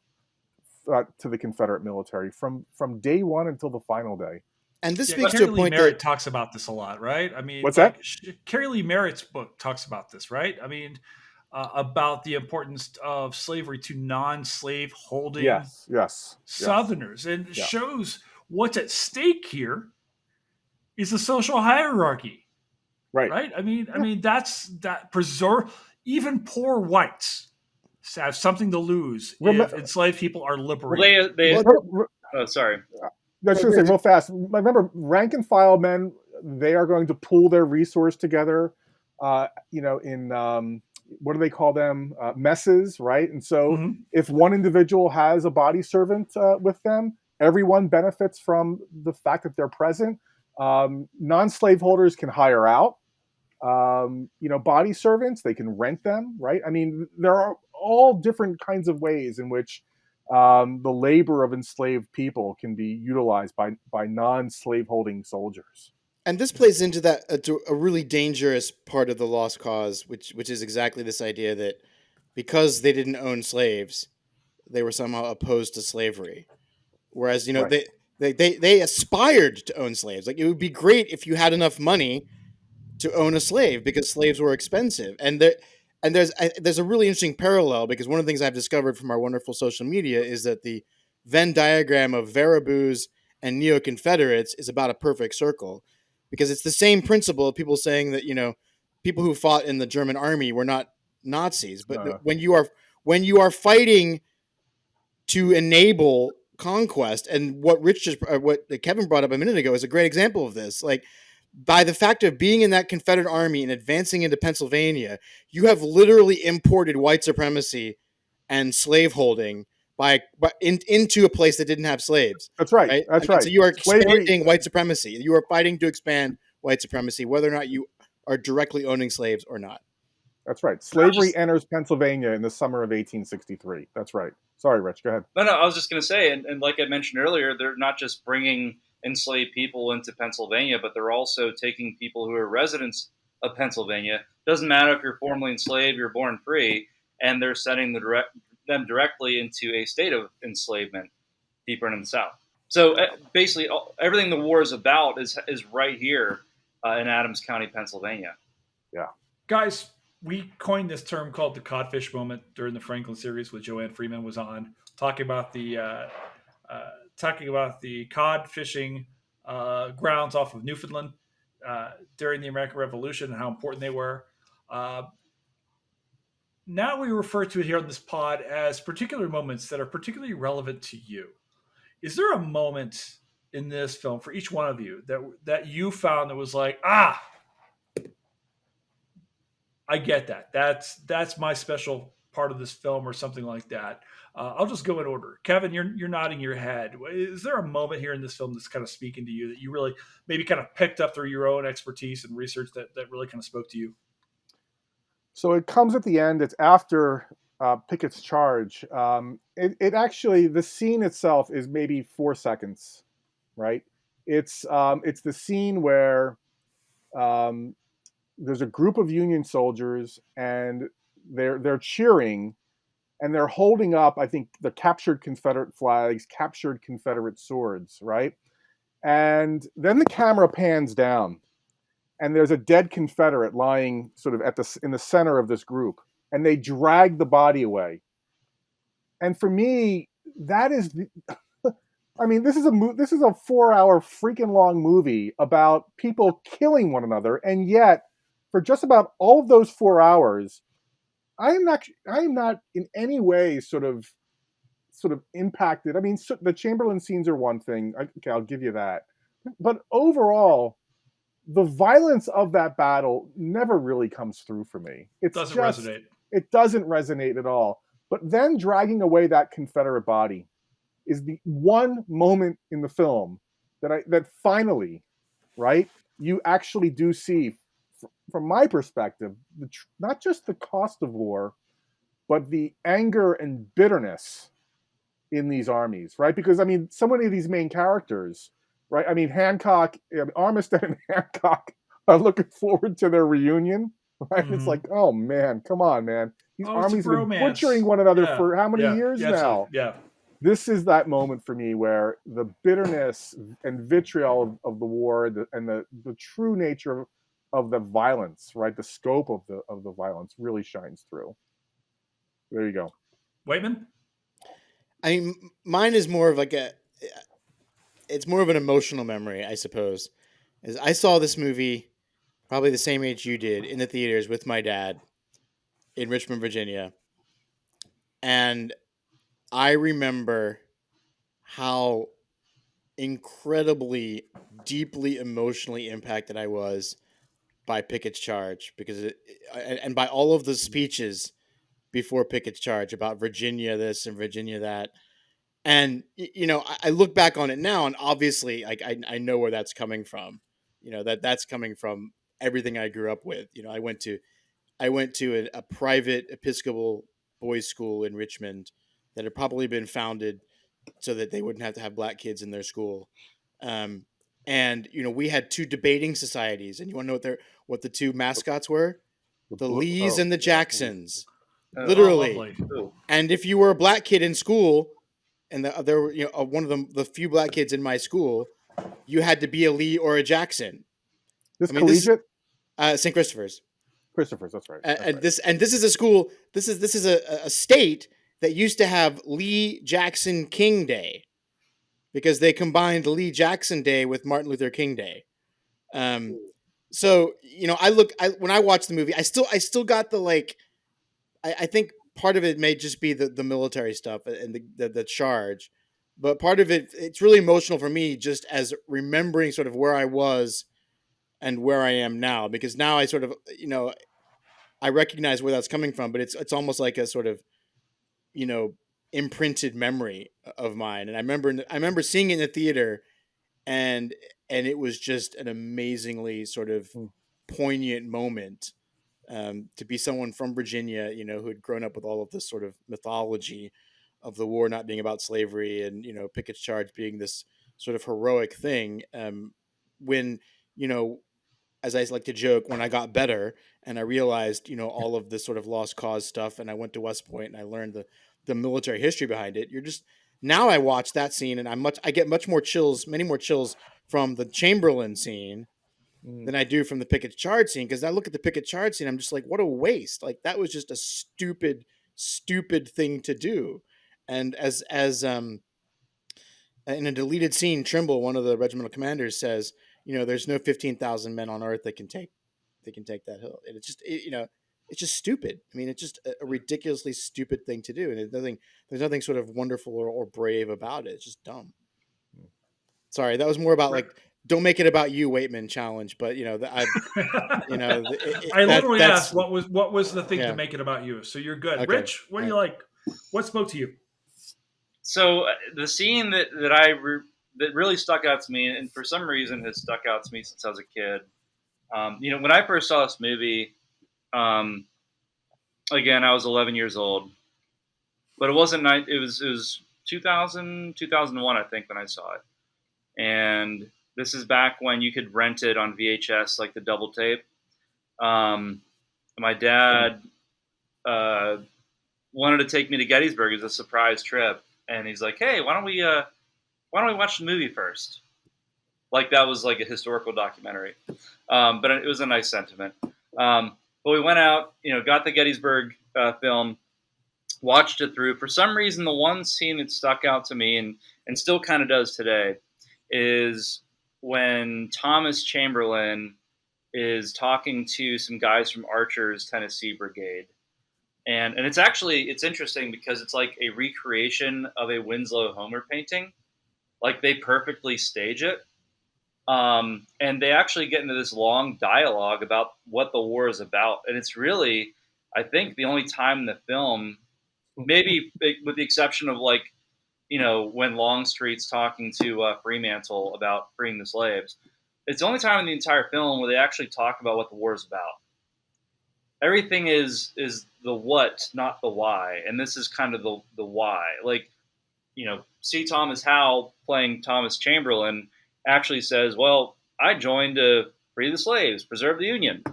to the Confederate military from day one until the final day. And this speaks to a point Merritt talks about this a lot, right? I mean, what's that? Carrie Lee Merritt's book talks about this, right? I mean, about the importance of slavery to non-slave holding Southerners, and shows what's at stake here is a social hierarchy, right? I mean, that preserve even poor whites have something to lose if enslaved people are liberated. Sorry. I should say real fast. Remember, rank and file men, they are going to pool their resource together, in what do they call them? Messes, right? And so if one individual has a body servant with them, everyone benefits from the fact that they're present. Non-slave holders can hire out, body servants. They can rent them, right? I mean, there are all different kinds of ways in which the labor of enslaved people can be utilized by non-slave holding soldiers. And this plays into a really dangerous part of the lost cause, which is exactly this idea that because they didn't own slaves, they were somehow opposed to slavery. Whereas, right. they aspired to own slaves. Like, it would be great if you had enough money to own a slave because slaves were expensive. And there's a really interesting parallel, because one of the things I've discovered from our wonderful social media is that the Venn diagram of Verabus and neo-Confederates is about a perfect circle, because it's the same principle of people saying that, people who fought in the German army were not Nazis. But when you are fighting to enable conquest. And what what Kevin brought up a minute ago is a great example of this. Like, by the fact of being in that Confederate army and advancing into Pennsylvania, you have literally imported white supremacy and slaveholding into a place that didn't have slaves. That's right. That's right. So you are Slavery. expanding white supremacy. You are fighting to expand white supremacy, whether or not you are directly owning slaves or not. That's right. Slavery enters Pennsylvania in the summer of 1863. That's right. Sorry, Rich. Go ahead. No, I was just going to say, and like I mentioned earlier, they're not just bringing enslaved people into Pennsylvania, but they're also taking people who are residents of Pennsylvania. Doesn't matter if you're formerly enslaved, you're born free, and they're sending them directly into a state of enslavement deeper into the South. So basically, everything the war is about is right here in Adams County, Pennsylvania. Yeah. Guys, we coined this term called the codfish moment during the Franklin series with Joanne Freeman was on, talking about the cod fishing grounds off of Newfoundland during the American Revolution and how important they were. Now we refer to it here on this pod as particular moments that are particularly relevant to you. Is there a moment in this film for each one of you that you found that was like, I get that. That's my special part of this film, or something like that. I'll just go in order. Kevin, you're nodding your head. Is there a moment here in this film that's kind of speaking to you that you really maybe kind of picked up through your own expertise and research that really kind of spoke to you? So it comes at the end. It's after Pickett's charge. It actually, the scene itself is maybe 4 seconds, right? It's the scene where there's a group of Union soldiers and they're cheering and they're holding up, I think, the captured Confederate flags, captured Confederate swords, right? And then the camera pans down and there's a dead Confederate lying sort of in the center of this group, and they drag the body away. And for me, that is I mean, this is a 4-hour freaking long movie about people killing one another, and yet for just about all of those 4 hours, I am not in any way sort of impacted. I mean, the Chamberlain scenes are one thing. Okay, I'll give you that. But overall, the violence of that battle never really comes through for me. It doesn't resonate at all. But then dragging away that Confederate body is the one moment in the film that finally, right, you actually do see, from my perspective, not just the cost of war, but the anger and bitterness in these armies, right? Because, I mean, so many of these main characters, right? I mean, Armistead and Hancock are looking forward to their reunion, right? Mm-hmm. It's like, oh, man, come on, man. These armies have been butchering one another for how many years now? Absolutely. Yeah. This is that moment for me where the bitterness and vitriol of the war and the true nature of the violence, right? The scope of the violence really shines through. There you go. Waitman? I mean, mine is more of like it's more of an emotional memory, I suppose. As I saw this movie probably the same age you did in the theaters with my dad in Richmond, Virginia. And I remember how incredibly, deeply emotionally impacted I was by Pickett's charge, because and by all of the speeches before Pickett's charge about Virginia this and Virginia that. And, you know, I look back on it now, and obviously I know where that's coming from. You know, that's coming from everything I grew up with. You know, I went to a private Episcopal boys' school in Richmond that had probably been founded so that they wouldn't have to have black kids in their school. And, you know, we had two debating societies, and you want to know what the two mascots were? The Lees and the Jacksons. Literally. And if you were a black kid in school, and there were, you know, one of the few black kids in my school, you had to be a Lee or a Jackson. Collegiate? St. Christopher's. Christopher's, that's right. This is a school. This is a state that used to have Lee Jackson King Day, because they combined Lee Jackson Day with Martin Luther King Day. So, you know, when I watched the movie, I still got the, like, I think part of it may just be the military stuff and the charge, but part of it's really emotional for me, just as remembering sort of where I was and where I am now, because now I sort of, I recognize where that's coming from, but it's almost like a sort of, you know, imprinted memory of mine. And I remember seeing it in the theater, and it was just an amazingly sort of Mm. poignant moment, to be someone from Virginia, who had grown up with all of this sort of mythology of the war not being about slavery, and Pickett's charge being this sort of heroic thing. When as I like to joke, when I got better and I realized, all of this sort of lost cause stuff, and I went to West Point and I learned the military history behind it. Now I watch that scene, and I get many more chills from the Chamberlain scene Mm. than I do from the Pickett charge scene. Because I look at the Pickett charge scene, I'm just like, what a waste! Like, that was just a stupid thing to do. And as in a deleted scene, Trimble, one of the regimental commanders, says, there's no 15,000 men on earth that can take that hill. And it's just stupid. I mean, it's just a ridiculously stupid thing to do, and there's nothing sort of wonderful or brave about it. It's just dumb. Sorry, that was more about like, don't make it about you, Waitman challenge. But I literally that's asked what was the thing to Yeah. make it about you. So you're good. Okay. Rich, what do you like? What spoke to you? So the scene that really stuck out to me, and for some reason has stuck out to me since I was a kid. When I first saw this movie, again, I was 11 years old, but it wasn't. It was 2000, 2001, I think, when I saw it. And this is back when you could rent it on VHS, like the double tape. My dad wanted to take me to Gettysburg as a surprise trip, and he's like, "Hey, why don't we watch the movie first?" Like that was like a historical documentary, but it was a nice sentiment. But we went out, got the Gettysburg film, watched it through. For some reason, the one scene that stuck out to me, and still kind of does today, is when Thomas Chamberlain is talking to some guys from Archer's Tennessee Brigade. And it's interesting because it's like a recreation of a Winslow Homer painting. Like they perfectly stage it. And they actually get into this long dialogue about what the war is about. And it's really, I think, the only time in the film, maybe with the exception of like, when Longstreet's talking to Fremantle about freeing the slaves, it's the only time in the entire film where they actually talk about what the war is about. Everything is the what, not the why, and this is kind of the why. Like, C. Thomas Howell playing Thomas Chamberlain actually says, "Well, I joined to free the slaves, preserve the Union,"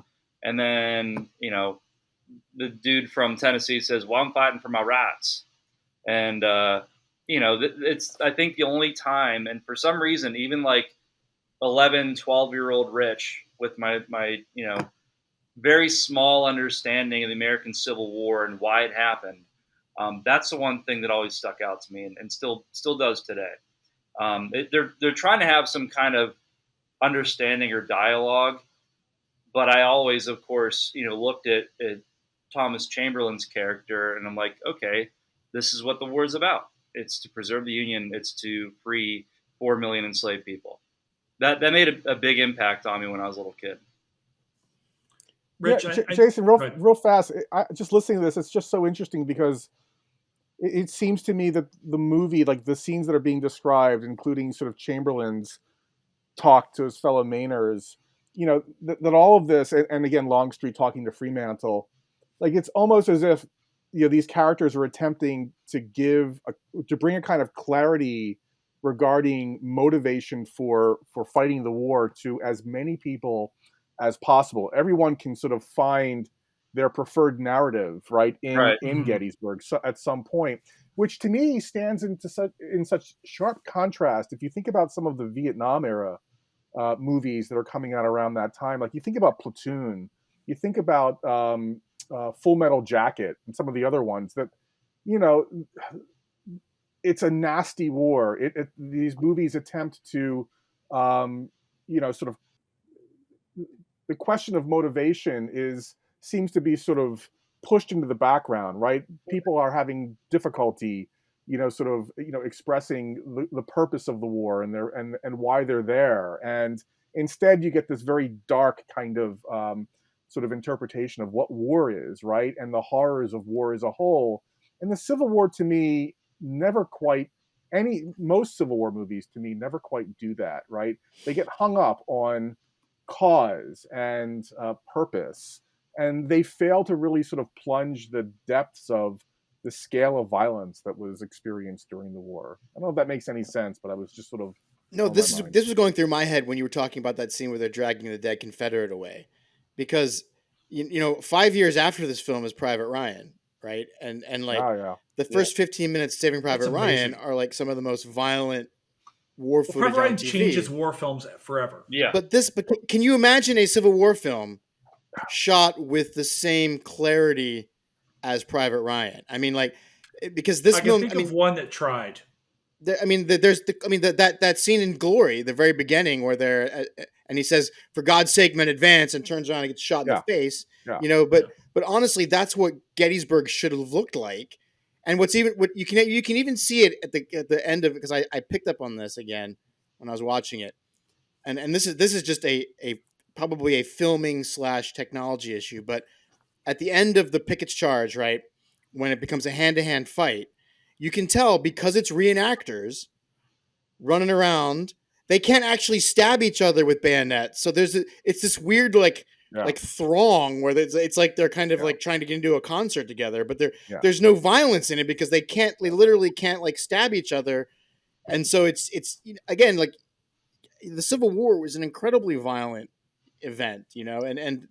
and then the dude from Tennessee says, "Well, I'm fighting for my rights," and it's I think the only time, and for some reason, even like 11, 12-year-old Rich with my very small understanding of the American Civil War and why it happened. That's the one thing that always stuck out to me, and still does today. They're trying to have some kind of understanding or dialogue, but I always, of course, looked at Thomas Chamberlain's character, and I'm like, okay, this is what the war is about. It's to preserve the Union. It's to free 4 million enslaved people. That made a big impact on me when I was a little kid. Rich, Jason, real fast. Just listening to this, it's just so interesting because it seems to me that the movie, like the scenes that are being described, including sort of Chamberlain's talk to his fellow Mainers, that all of this, and again, Longstreet talking to Fremantle, like it's almost as if these characters are attempting to bring a kind of clarity regarding motivation for fighting the war to as many people as possible. Everyone can sort of find their preferred narrative, right, in Gettysburg at some point, which to me stands in such sharp contrast. If you think about some of the Vietnam era movies that are coming out around that time, like you think about Platoon, you think about Full Metal Jacket, and some of the other ones that, it's a nasty war. These movies attempt to, sort of, the question of motivation seems to be sort of pushed into the background, right? People are having difficulty, sort of expressing the purpose of the war and why they're there. And instead, you get this very dark kind of sort of interpretation of what war is, right, and the horrors of war as a whole. And the Civil War, to me, never quite most Civil War movies to me never quite do that, right? They get hung up on cause and purpose, and they fail to really sort of plunge the depths of the scale of violence that was experienced during the war. I don't know if that makes any sense, but I was just sort of this was going through my head when you were talking about that scene where they're dragging the dead Confederate away, because 5 years after this film is Private Ryan, right? And like the first 15 minutes of Saving Private Ryan are like some of the most violent war footage Private Ryan on TV. changes war films forever. Yeah. But can you imagine a Civil War film shot with the same clarity as Private Ryan? I mean, like, because this film, think of one that tried. That scene in Glory, the very beginning, where they're and he says, "For God's sake, men, advance," and turns around and gets shot in the face. Yeah. But honestly, that's what Gettysburg should have looked like. And what you can even see it at the end of it, because I picked up on this again when I was watching it, and this is just a probably a filming / technology issue, but at the end of the Pickett's Charge, right, when it becomes a hand-to-hand fight, you can tell, because it's reenactors running around, they can't actually stab each other with bayonets. So it's this weird like throng where it's like they're kind of like trying to get into a concert together, but there's no violence in it because they literally can't like stab each other. And so it's again, like, the Civil War was an incredibly violent event, and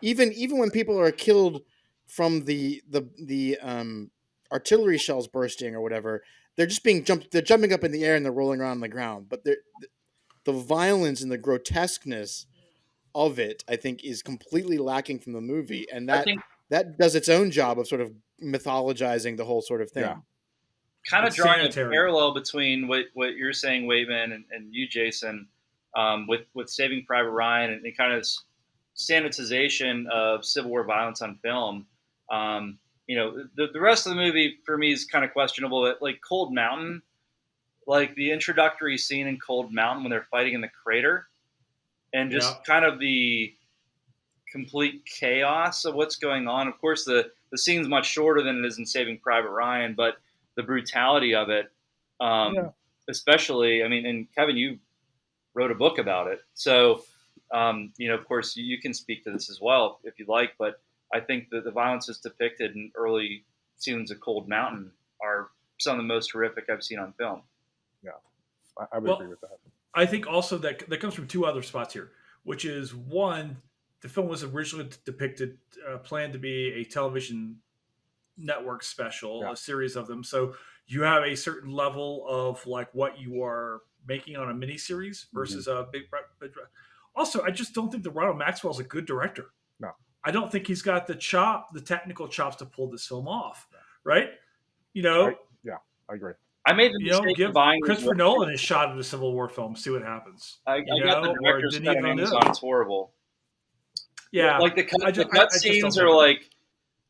even when people are killed from the artillery shells bursting or whatever, they're just they're jumping up in the air and they're rolling around on the ground. But the violence and the grotesqueness of it, I think, is completely lacking from the movie, and that does its own job of sort of mythologizing the whole sort of thing. Yeah. Kind of drawing a parallel between what you're saying, Waitman, and you, Jason, with Saving Private Ryan and kind of sanitization of Civil War violence on film. The rest of the movie for me is kind of questionable. But like Cold Mountain, like the introductory scene in Cold Mountain when they're fighting in the crater, and just kind of the complete chaos of what's going on. Of course, the scene's much shorter than it is in Saving Private Ryan, but the brutality of it, especially, I mean, and Kevin, you wrote a book about it. So, of course, you can speak to this as well if you'd like, but I think that the violences depicted in early scenes of Cold Mountain are some of the most horrific I've seen on film. Yeah, I would agree with that. I think also that comes from two other spots here, which is, one, the film was originally planned to be a television network special, a series of them. So you have a certain level of like what you are making on a miniseries versus a big. Also, I just don't think that Ronald Maxwell is a good director. No, I don't think he's got the technical chops to pull this film off. Right? I agree. I made the mistake of buying Christopher Nolan is shot at a Civil War film. See what happens. I got the director's cut on Amazon. It's horrible. Yeah, like the cut scenes are like,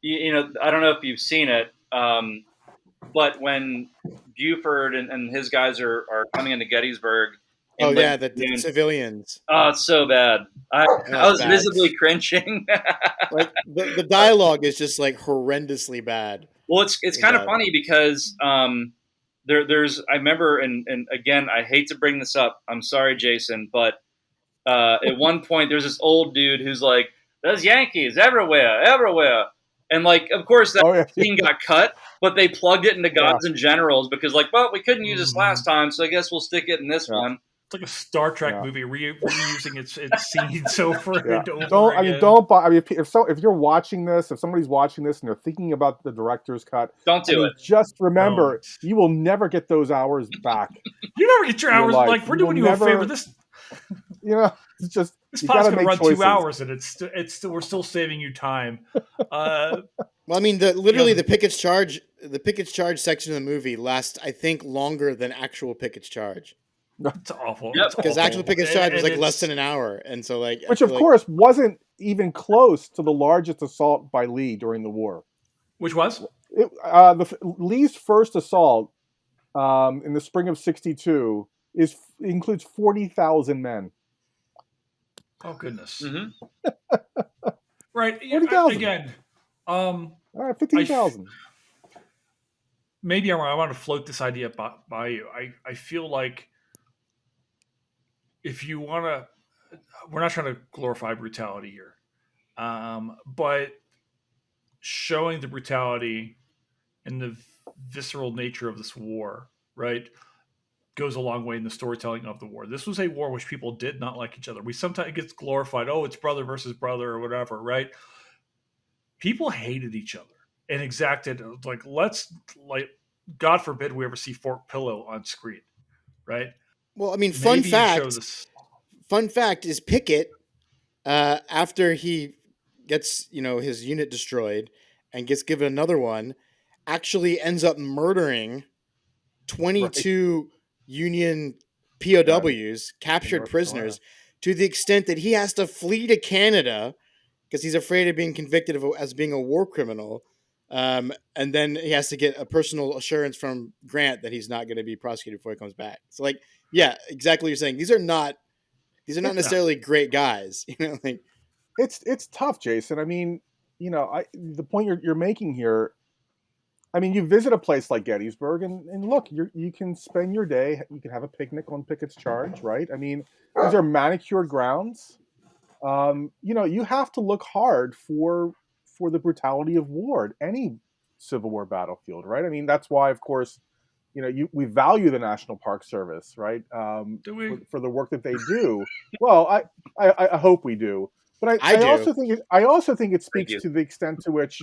I don't know if you've seen it, but when Buford and his guys are coming into Gettysburg. The civilians. Oh, it's so bad. I was visibly cringing. Like the dialogue is just like horrendously bad. Well, it's kind of funny because there's I remember, and again, I hate to bring this up. I'm sorry, Jason, but at one point there's this old dude who's like, "There's Yankees everywhere," and like, of course that scene got cut, but they plugged it into Gods and Generals because, like, well, we couldn't use this last time, so I guess we'll stick it in this one. It's like a Star Trek movie reusing its scenes over and over again. If you're watching this, if somebody's watching this and they're thinking about the director's cut, don't do it. Just remember, you will never get those hours back. You never get your hours. Like, we're doing you a favor. This, it's just this pod's going to run choices. 2 hours, and it's still, we're still saving you time. Well, I mean, the Pickett's Charge, section of the movie lasts, I think, longer than actual Pickett's Charge. It's awful. Because actual Pickett's Charge was like less than an hour, and so like, which of course wasn't even close to the largest assault by Lee during the war. Which was Lee's first assault in the spring of '62 includes 40,000 men. Oh goodness. Mm-hmm. Right. 40,000. Again, All right, I 15,000. maybe I want to float this idea by you. I feel like if you want to, we're not trying to glorify brutality here, but showing the brutality and the visceral nature of this war, right, goes a long way in the storytelling of the war. This was a war which people did not like each other. We sometimes it gets glorified, oh, it's brother versus brother or whatever, right? People hated each other and exacted like God forbid we ever see Fort Pillow on screen, right? Well, I mean, Maybe you show this. Fun fact is Pickett, after he gets his unit destroyed and gets given another one, actually ends up murdering 22 Union POWs, captured prisoners, to the extent that he has to flee to Canada because he's afraid of being convicted as being a war criminal. And then he has to get a personal assurance from Grant that he's not going to be prosecuted before he comes back. So, like, yeah, exactly what you're saying. These are not necessarily great guys. It's tough, Jason. I mean, the point you're making here. I mean, you visit a place like Gettysburg, and look, you can spend your day. You can have a picnic on Pickett's Charge, right? I mean, these are manicured grounds. You have to look hard for the brutality of war at any Civil War battlefield, right? I mean, that's why, of course, we value the National Park Service, right? Do we? For the work that they do. Well, I hope we do, but I do. I also think it speaks to the extent to which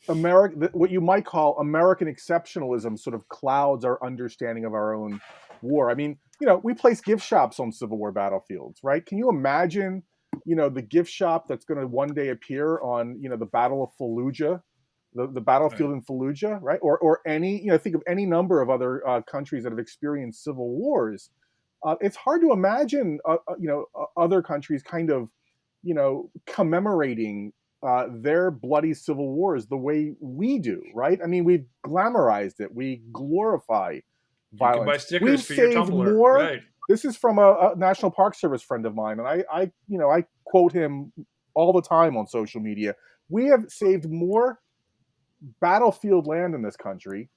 what you might call American exceptionalism sort of clouds our understanding of our own war. I mean, we place gift shops on Civil War battlefields, right? Can you imagine, the gift shop that's going to one day appear on, the Battle of Fallujah, the battlefield in Fallujah, right? Or any, think of any number of other countries that have experienced civil wars. It's hard to imagine, other countries kind of, commemorating their bloody civil wars the way we do, right? I mean, we've glamorized it. We glorify violence. You can buy stickers We've for your saved Tumblr, more. right? This is from a National Park Service friend of mine, and I quote him all the time on social media. We have saved more battlefield land in this country,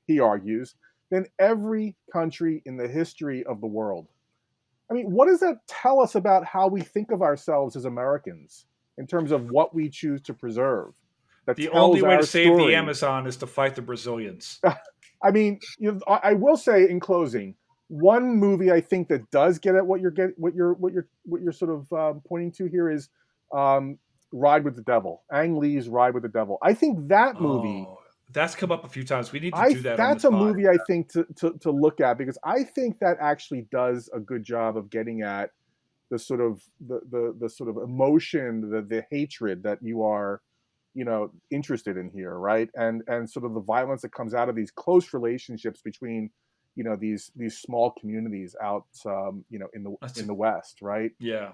he argues, than every country in the history of the world. I mean, what does that tell us about how we think of ourselves as Americans in terms of what we choose to preserve? The only way to save the Amazon is to fight the Brazilians. I mean, I will say in closing, one movie I think that does get at what you're sort of pointing to here is Ride with the Devil. Ang Lee's Ride with the Devil. I think that movie. That's come up a few times. We need to do that. That's a movie I think to look at, because I think that actually does a good job of getting at the sort of the sort of emotion, the hatred that you are, interested in here, right? And sort of the violence that comes out of these close relationships between, these small communities out, in the West, right? Yeah.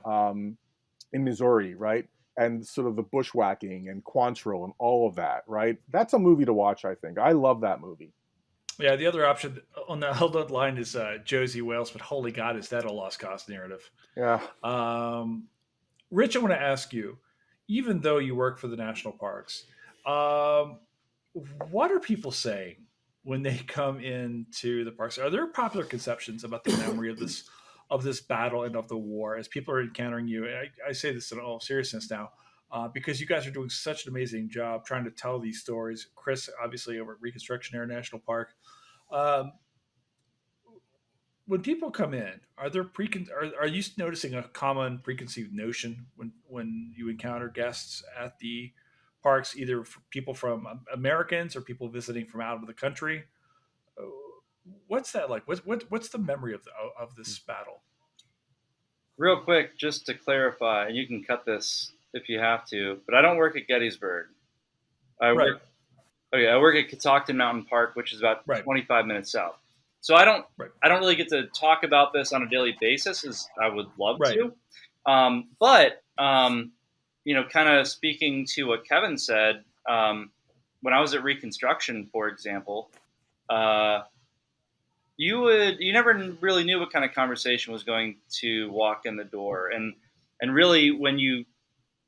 In Missouri, right? And sort of the bushwhacking and Quantrill and all of that, right? That's a movie to watch, I think. I love that movie. Yeah, the other option on the held up line is Josie Wales, but holy God, is that a lost cause narrative? Yeah. Rich, I want to ask you, even though you work for the national parks, what are people saying when they come into the parks? Are there popular conceptions about the memory of this battle and of the war as people are encountering you? And I say this in all seriousness now, because you guys are doing such an amazing job trying to tell these stories. Chris, obviously, over at Reconstruction Era National Park. When people come in, are you noticing a common preconceived notion when you encounter guests at the parks, either people from Americans or people visiting from out of the country? What's that like? What's the memory of this battle? Real quick, just to clarify, and you can cut this if you have to, but I don't work at Gettysburg. I work at Catoctin Mountain Park, which is about 25 minutes south. So I don't really get to talk about this on a daily basis as I would love to. But kind of speaking to what Kevin said, when I was at Reconstruction, for example, you never really knew what kind of conversation was going to walk in the door, and really when you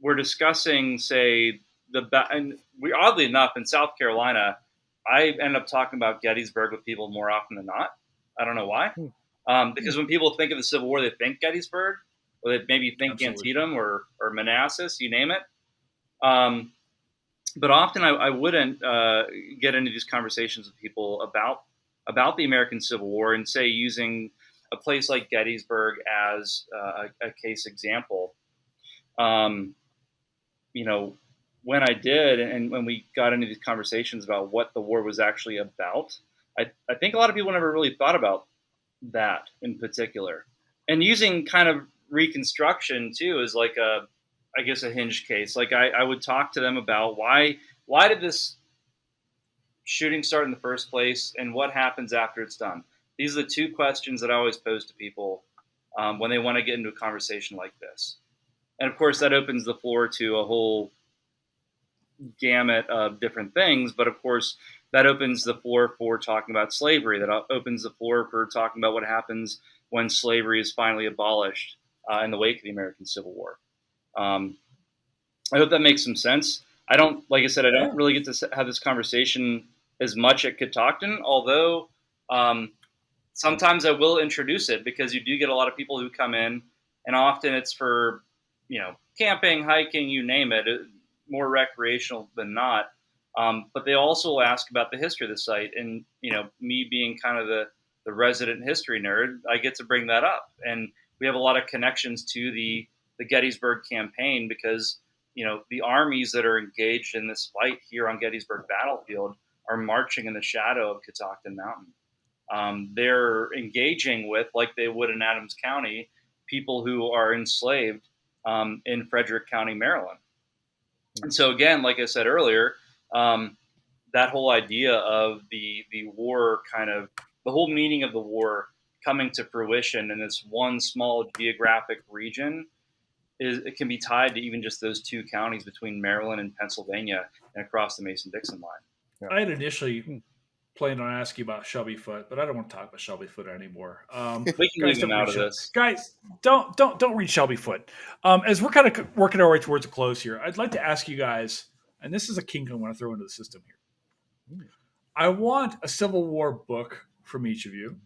were discussing, say, and we, oddly enough, in South Carolina, I end up talking about Gettysburg with people more often than not. I don't know why. Because when people think of the Civil War, they think Gettysburg, or they maybe think Absolutely. Antietam or Manassas, you name it. But often I wouldn't get into these conversations with people about the American Civil War, and say using a place like Gettysburg as a case example. You know, when I did, and when we got into these conversations about what the war was actually about, I think a lot of people never really thought about that in particular. And using kind of Reconstruction too is like I guess a hinge case. Like I would talk to them about why did this shooting start in the first place, and what happens after it's done. These are the two questions that I always pose to people when they want to get into a conversation like this. And of course, that opens the floor to a whole gamut of different things. But of course, that opens the floor for talking about slavery. That opens the floor for talking about what happens when slavery is finally abolished in the wake of the American Civil War. I hope that makes some sense. I don't, like I said, I don't really get to have this conversation as much at Catoctin, although sometimes I will introduce it, because you do get a lot of people who come in, and often it's for, camping, hiking, you name it, more recreational than not. But they also ask about the history of the site, and me being kind of the resident history nerd, I get to bring that up, and we have a lot of connections to the Gettysburg campaign, because the armies that are engaged in this fight here on Gettysburg battlefield are marching in the shadow of Catoctin Mountain. They're engaging with, like they would in Adams County, people who are enslaved in Frederick County, Maryland. And so again, like I said earlier, that whole idea of the war, kind of the whole meaning of the war coming to fruition in this one small geographic region, it can be tied to even just those two counties between Maryland and Pennsylvania and across the Mason-Dixon line. Yeah. I had initially planned on asking about Shelby Foote, but I don't want to talk about Shelby Foote anymore. We can leave him out of this. Guys, don't read Shelby Foote. As we're kind of working our way towards a close here, I'd like to ask you guys, and this is a kink I want to throw into the system here. I want a Civil War book from each of you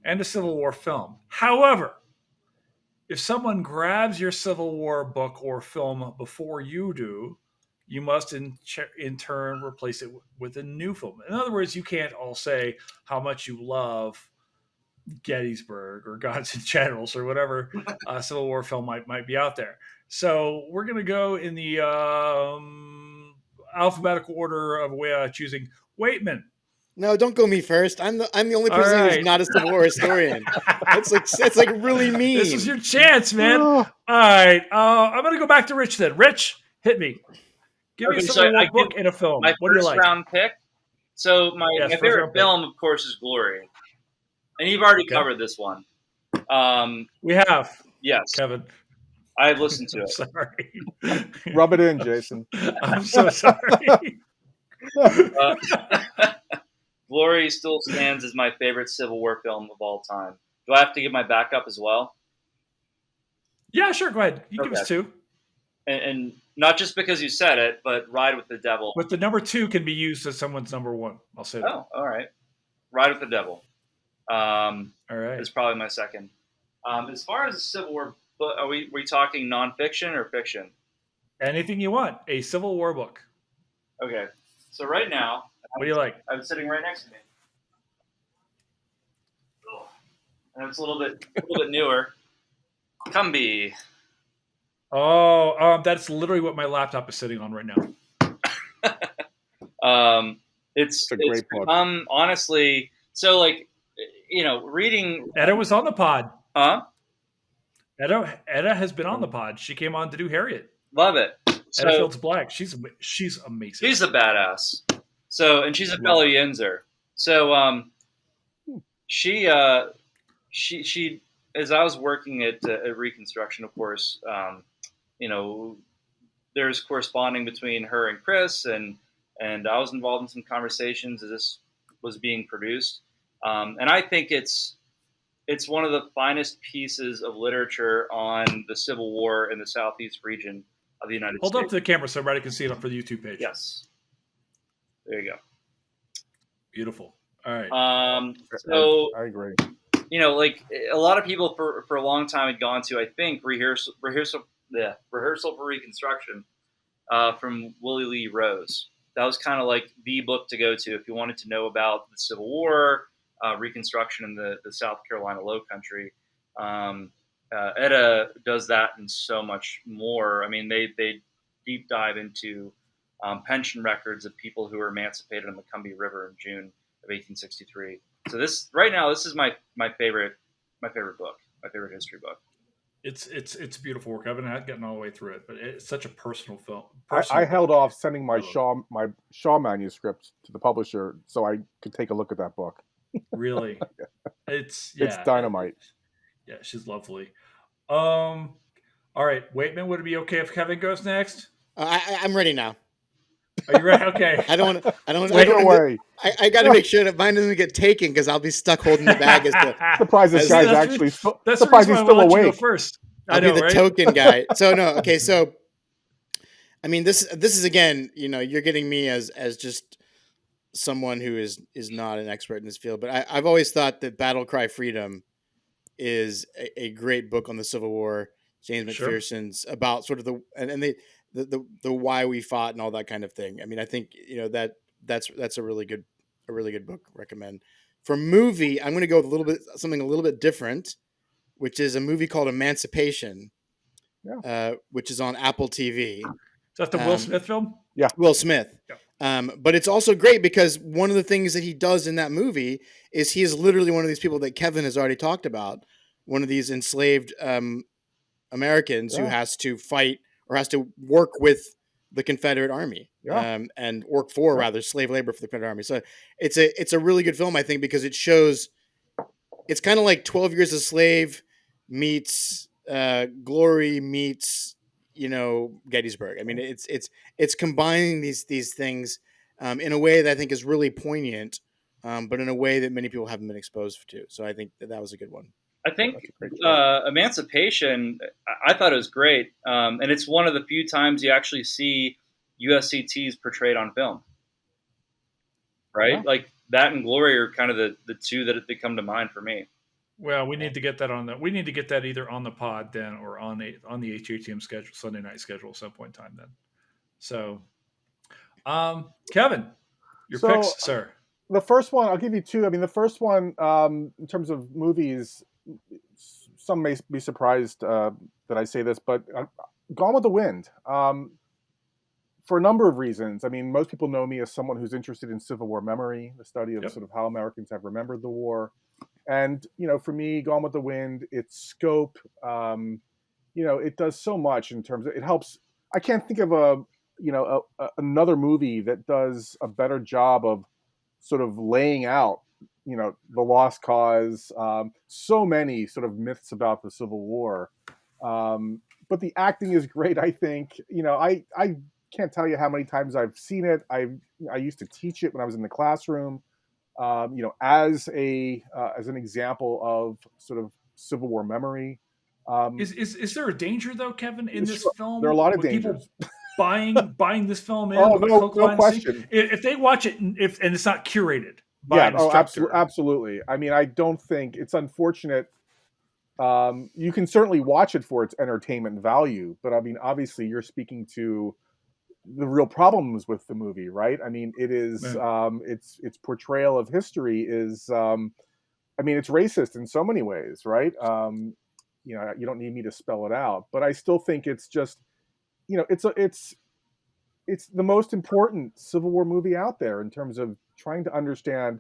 and a Civil War film. However, if someone grabs your Civil War book or film before you do, you must in turn replace it with a new film. In other words, you can't all say how much you love Gettysburg or Gods and Generals or whatever Civil War film might be out there. So we're going to go in the alphabetical order of choosing. Waitman. No, don't go me first. I'm the only person who's not a Civil War historian. It's like really mean. This is your chance, man. All right, I'm gonna go back to Rich then. Rich, hit me. Give me a Civil War book and a film. What do you like? My first round pick. So my favorite film, of course, is Glory, and you've already covered this one. We have. Yes, Kevin. I've listened to it. Sorry. Rub it in, Jason. I'm so sorry. Glory still stands as my favorite Civil War film of all time. Do I have to give my backup as well? Yeah, sure. Go ahead. You give us two. And not just because you said it, but Ride with the Devil. But the number two can be used as someone's number one. I'll say that. Oh, all right. Ride with the Devil. All right. Is probably my second. As far as the Civil War, are we talking nonfiction or fiction? Anything you want. A Civil War book. Okay. So right now, what do you like? I'm sitting right next to me. Oh. And it's a little bit newer. Cumby. Oh, that's literally what my laptop is sitting on right now. It's a great book. Honestly, so reading. Edda was on the pod. Huh? Edda has been on the pod. She came on to do Harriet. Love it. Edda Fields Black. She's amazing. She's a badass. So, and she's a fellow Yinzer. So, she as I was working at Reconstruction, of course, there's corresponding between her and Chris, and I was involved in some conversations as this was being produced. And I think it's one of the finest pieces of literature on the Civil War in the southeast region of the United States. Hold up to the camera so everybody can see it up for the YouTube page. Yes. There you go. Beautiful. All right. So I agree. You know, like a lot of people for a long time had gone to, I think, rehearsal for Reconstruction from Willie Lee Rose. That was kind of like the book to go to if you wanted to know about the Civil War, Reconstruction in the South Carolina Low Country. Etta does that and so much more. I mean, they deep dive into pension records of people who were emancipated on the Combahee River in June of 1863. So this is my favorite book, my favorite history book. It's beautiful work. I haven't gotten all the way through it, but it's such a personal film. I held off sending my Shaw manuscript to the publisher so I could take a look at that book. Really, it's dynamite. Yeah, she's lovely. All right, Waitman, would it be okay if Kevin goes next? I'm ready now. Are you ready? Okay. I don't. Take it away. I got to make sure that mine doesn't get taken because I'll be stuck holding the bag as the. Surprised this guy's actually. That's surprised he's still awake. First, I'll be the token guy. So no, okay. So, I mean, this is again, you're getting me as just someone who is not an expert in this field, but I've always thought that Battle Cry Freedom is a great book on the Civil War. James McPherson's about sort of the why we fought and all that kind of thing. I mean, I think that's a really good book. Recommend. For movie, I'm going to go with something a little bit different, which is a movie called Emancipation, which is on Apple TV. Is that the Will Smith film? Yeah, Will Smith. Yeah. But it's also great because one of the things that he does in that movie is he is literally one of these people that Kevin has already talked about, one of these enslaved Americans who has to fight or has to work with the Confederate Army and work for rather slave labor for the Confederate Army. So it's a really good film, I think, because it shows it's kind of like 12 Years a Slave meets Glory meets Gettysburg. I mean, it's combining these things in a way that I think is really poignant, but in a way that many people haven't been exposed to. So I think that was a good one. I think Emancipation, I thought it was great. And it's one of the few times you actually see USCTs portrayed on film. Right? Yeah. Like that and Glory are kind of the two that come to mind for me. Well, we need to get that we need to get that either on the pod then or on the HHTM schedule, Sunday night schedule at some point in time then. So, Kevin, your picks, sir. The first one, I'll give you two. I mean, the first one, in terms of movies, some may be surprised that I say this, but Gone with the Wind. For a number of reasons. I mean, most people know me as someone who's interested in Civil War memory, the study of sort of how Americans have remembered the war. And, for me, Gone with the Wind, its scope, it does so much in terms of, it helps. I can't think of another movie that does a better job of sort of laying out, the lost cause, so many sort of myths about the Civil War. But the acting is great, I think. I can't tell you how many times I've seen it. I used to teach it when I was in the classroom. As an example of sort of Civil War memory. Is there a danger though, Kevin, in this film? There are a lot of dangers. Buying this film in. Oh, no question. If they watch it and it's not curated. Absolutely. I mean, I don't think it's unfortunate. You can certainly watch it for its entertainment value, but I mean, obviously, you're speaking to the real problems with the movie, right? I mean, it is its portrayal of history is, it's racist in so many ways, right? You don't need me to spell it out, but I still think it's just, it's the most important Civil War movie out there in terms of trying to understand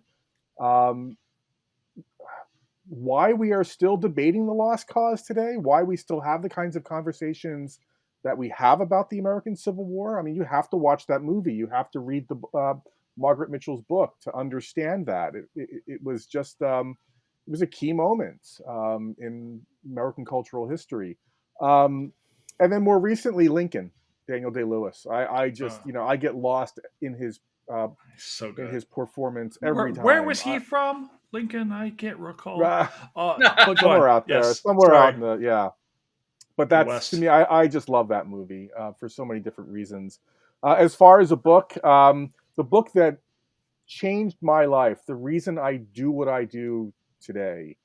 why we are still debating the lost cause today, why we still have the kinds of conversations that we have about the American Civil War. I mean, you have to watch that movie. You have to read the Margaret Mitchell's book to understand that. It was just, it was a key moment in American cultural history. And then more recently, Lincoln, Daniel Day-Lewis. I just, I get lost in his in his performance every time. Where was he from? Lincoln? I can't recall. Right. But go Somewhere on. out there, Yes. somewhere Sorry. out in the But The that's, to West. me, I just love that movie for so many different reasons. As far as a book, the book that changed my life, the reason I do what I do today,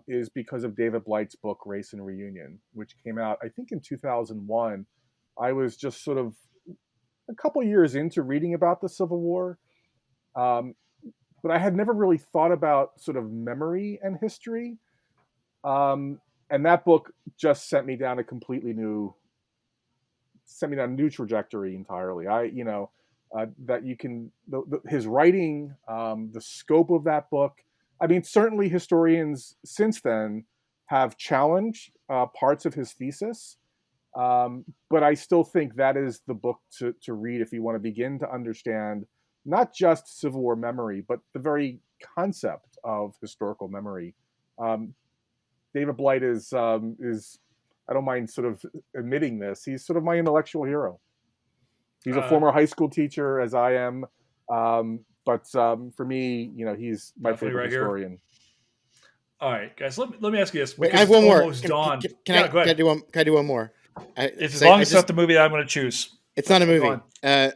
is because of David Blight's book Race and Reunion, which came out, I think, in 2001. I was just sort of a couple years into reading about the Civil War, um, but I had never really thought about sort of memory and history. Um, and that book just sent me down a new trajectory entirely. That you can, his writing, the scope of that book. I mean, certainly historians since then have challenged parts of his thesis, but I still think that is the book to read if you want to begin to understand not just Civil War memory, but the very concept of historical memory. Um, David Blight is I don't mind sort of admitting this. He's sort of my intellectual hero. He's a former high school teacher, as I am, but for me, he's my favorite right here. historian. All right, guys. Let me ask you this. Wait, I have one more. Almost dawn. Can I do one more? It's as long as it's not the movie that I'm going to choose. It's not a movie. A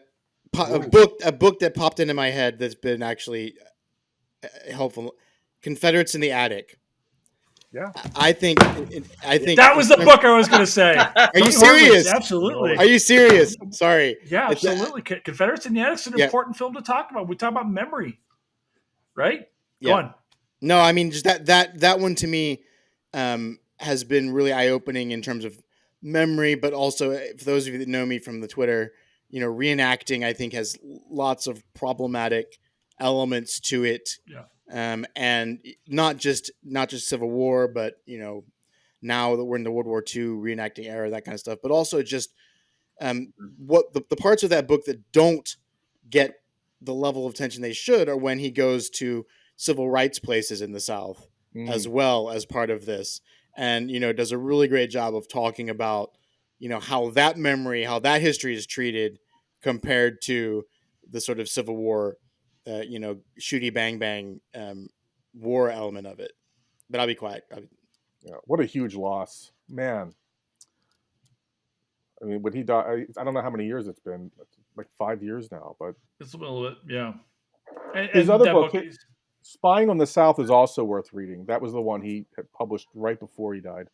book that popped into my head that's been actually helpful. Confederates in the Attic. Yeah, I think that was the book I was going to say. Are you serious? Absolutely. Are you serious? Sorry. Yeah, absolutely. Confederates in the Attic is an important film to talk about. We talk about memory, right? Go on. No, I mean, just that one to me has been really eye-opening in terms of memory, but also for those of you that know me from the Twitter, reenacting I think has lots of problematic elements to it. Yeah. And not just Civil War, but now that we're in the World War II reenacting era, that kind of stuff, but also just what the parts of that book that don't get the level of attention they should are when he goes to civil rights places in the South as well as part of this, and does a really great job of talking about how that memory, how that history is treated compared to the sort of Civil War shooty bang bang war element of it. But I'll be quiet. Yeah, what a huge loss, man. I mean, when he died, I don't know how many years it's been, like 5 years now, but it's a little bit, yeah. His other book, Spying on the South, is also worth reading. That was the one he had published right before he died.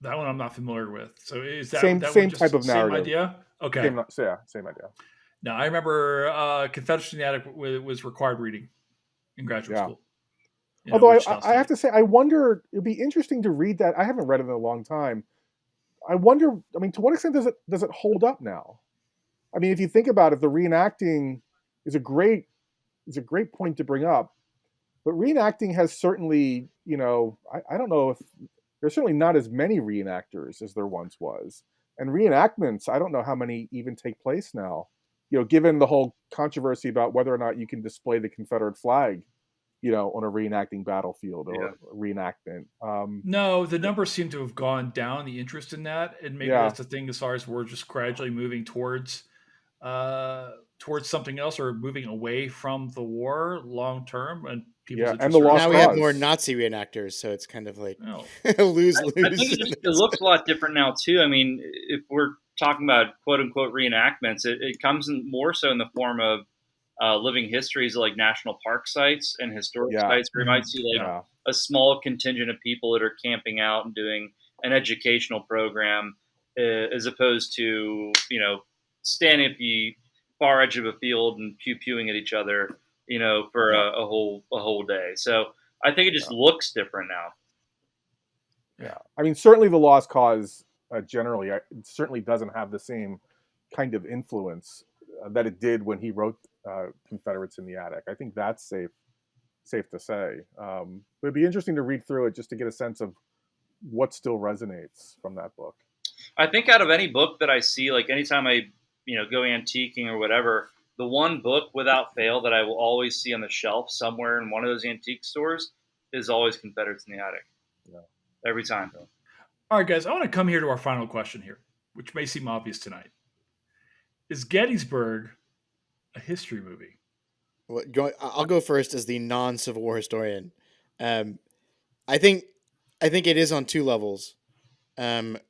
That one I'm not familiar with. So is that same type of narrative? Same idea? Okay. Same idea. Now, I remember Confederates in the Attic was required reading in graduate school. Although I have to say, I wonder, it'd be interesting to read that. I haven't read it in a long time. I wonder, I mean, to what extent does it hold up now? I mean, if you think about it, the reenacting is a great point to bring up. But reenacting has certainly, I don't know if there's certainly not as many reenactors as there once was. And reenactments, I don't know how many even take place now. Given the whole controversy about whether or not you can display the Confederate flag, on a reenacting battlefield or a reenactment. No, the numbers seem to have gone down, the interest in that. And maybe that's the thing as far as we're just gradually moving towards something else or moving away from the war long term. And people and the lost now we cause. have more Nazi reenactors, so it's kind of like lose. I think it looks a lot different now too. I mean, if we're talking about quote unquote reenactments, it comes in more so in the form of living histories like national park sites and historic sites where you might see a small contingent of people that are camping out and doing an educational program as opposed to, standing at the far edge of a field and pew-pewing at each other, for a whole day. So I think it just looks different now. Yeah. I mean, certainly the lost cause generally, it certainly doesn't have the same kind of influence that it did when he wrote Confederates in the Attic. I think that's safe to say. But it'd be interesting to read through it just to get a sense of what still resonates from that book. I think out of any book that I see, like anytime I, go antiquing or whatever, the one book without fail that I will always see on the shelf somewhere in one of those antique stores is always Confederates in the Attic. Yeah. Every time. All right, guys, I want to come here to our final question here, which may seem obvious tonight. Is Gettysburg a history movie? I'll go first as the non-Civil War historian. I think it is on two levels. One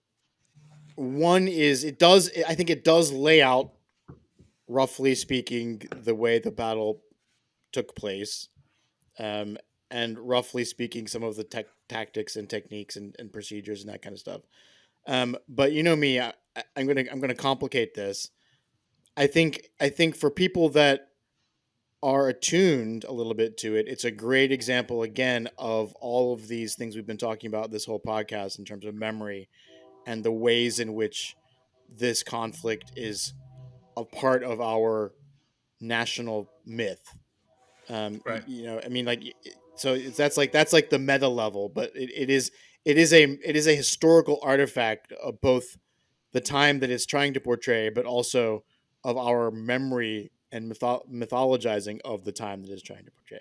is I think it does lay out, roughly speaking, the way the battle took place, and roughly speaking, some of the tactics and techniques and procedures and that kind of stuff. But you know me, I'm gonna complicate this. I think for people that are attuned a little bit to it, it's a great example again of all of these things we've been talking about this whole podcast in terms of memory and the ways in which this conflict is a part of our national myth. Right. You know, I mean, like, so that's like the meta level, but it is a historical artifact of both the time that it's trying to portray, but also of our memory and mythologizing of the time that it's trying to portray.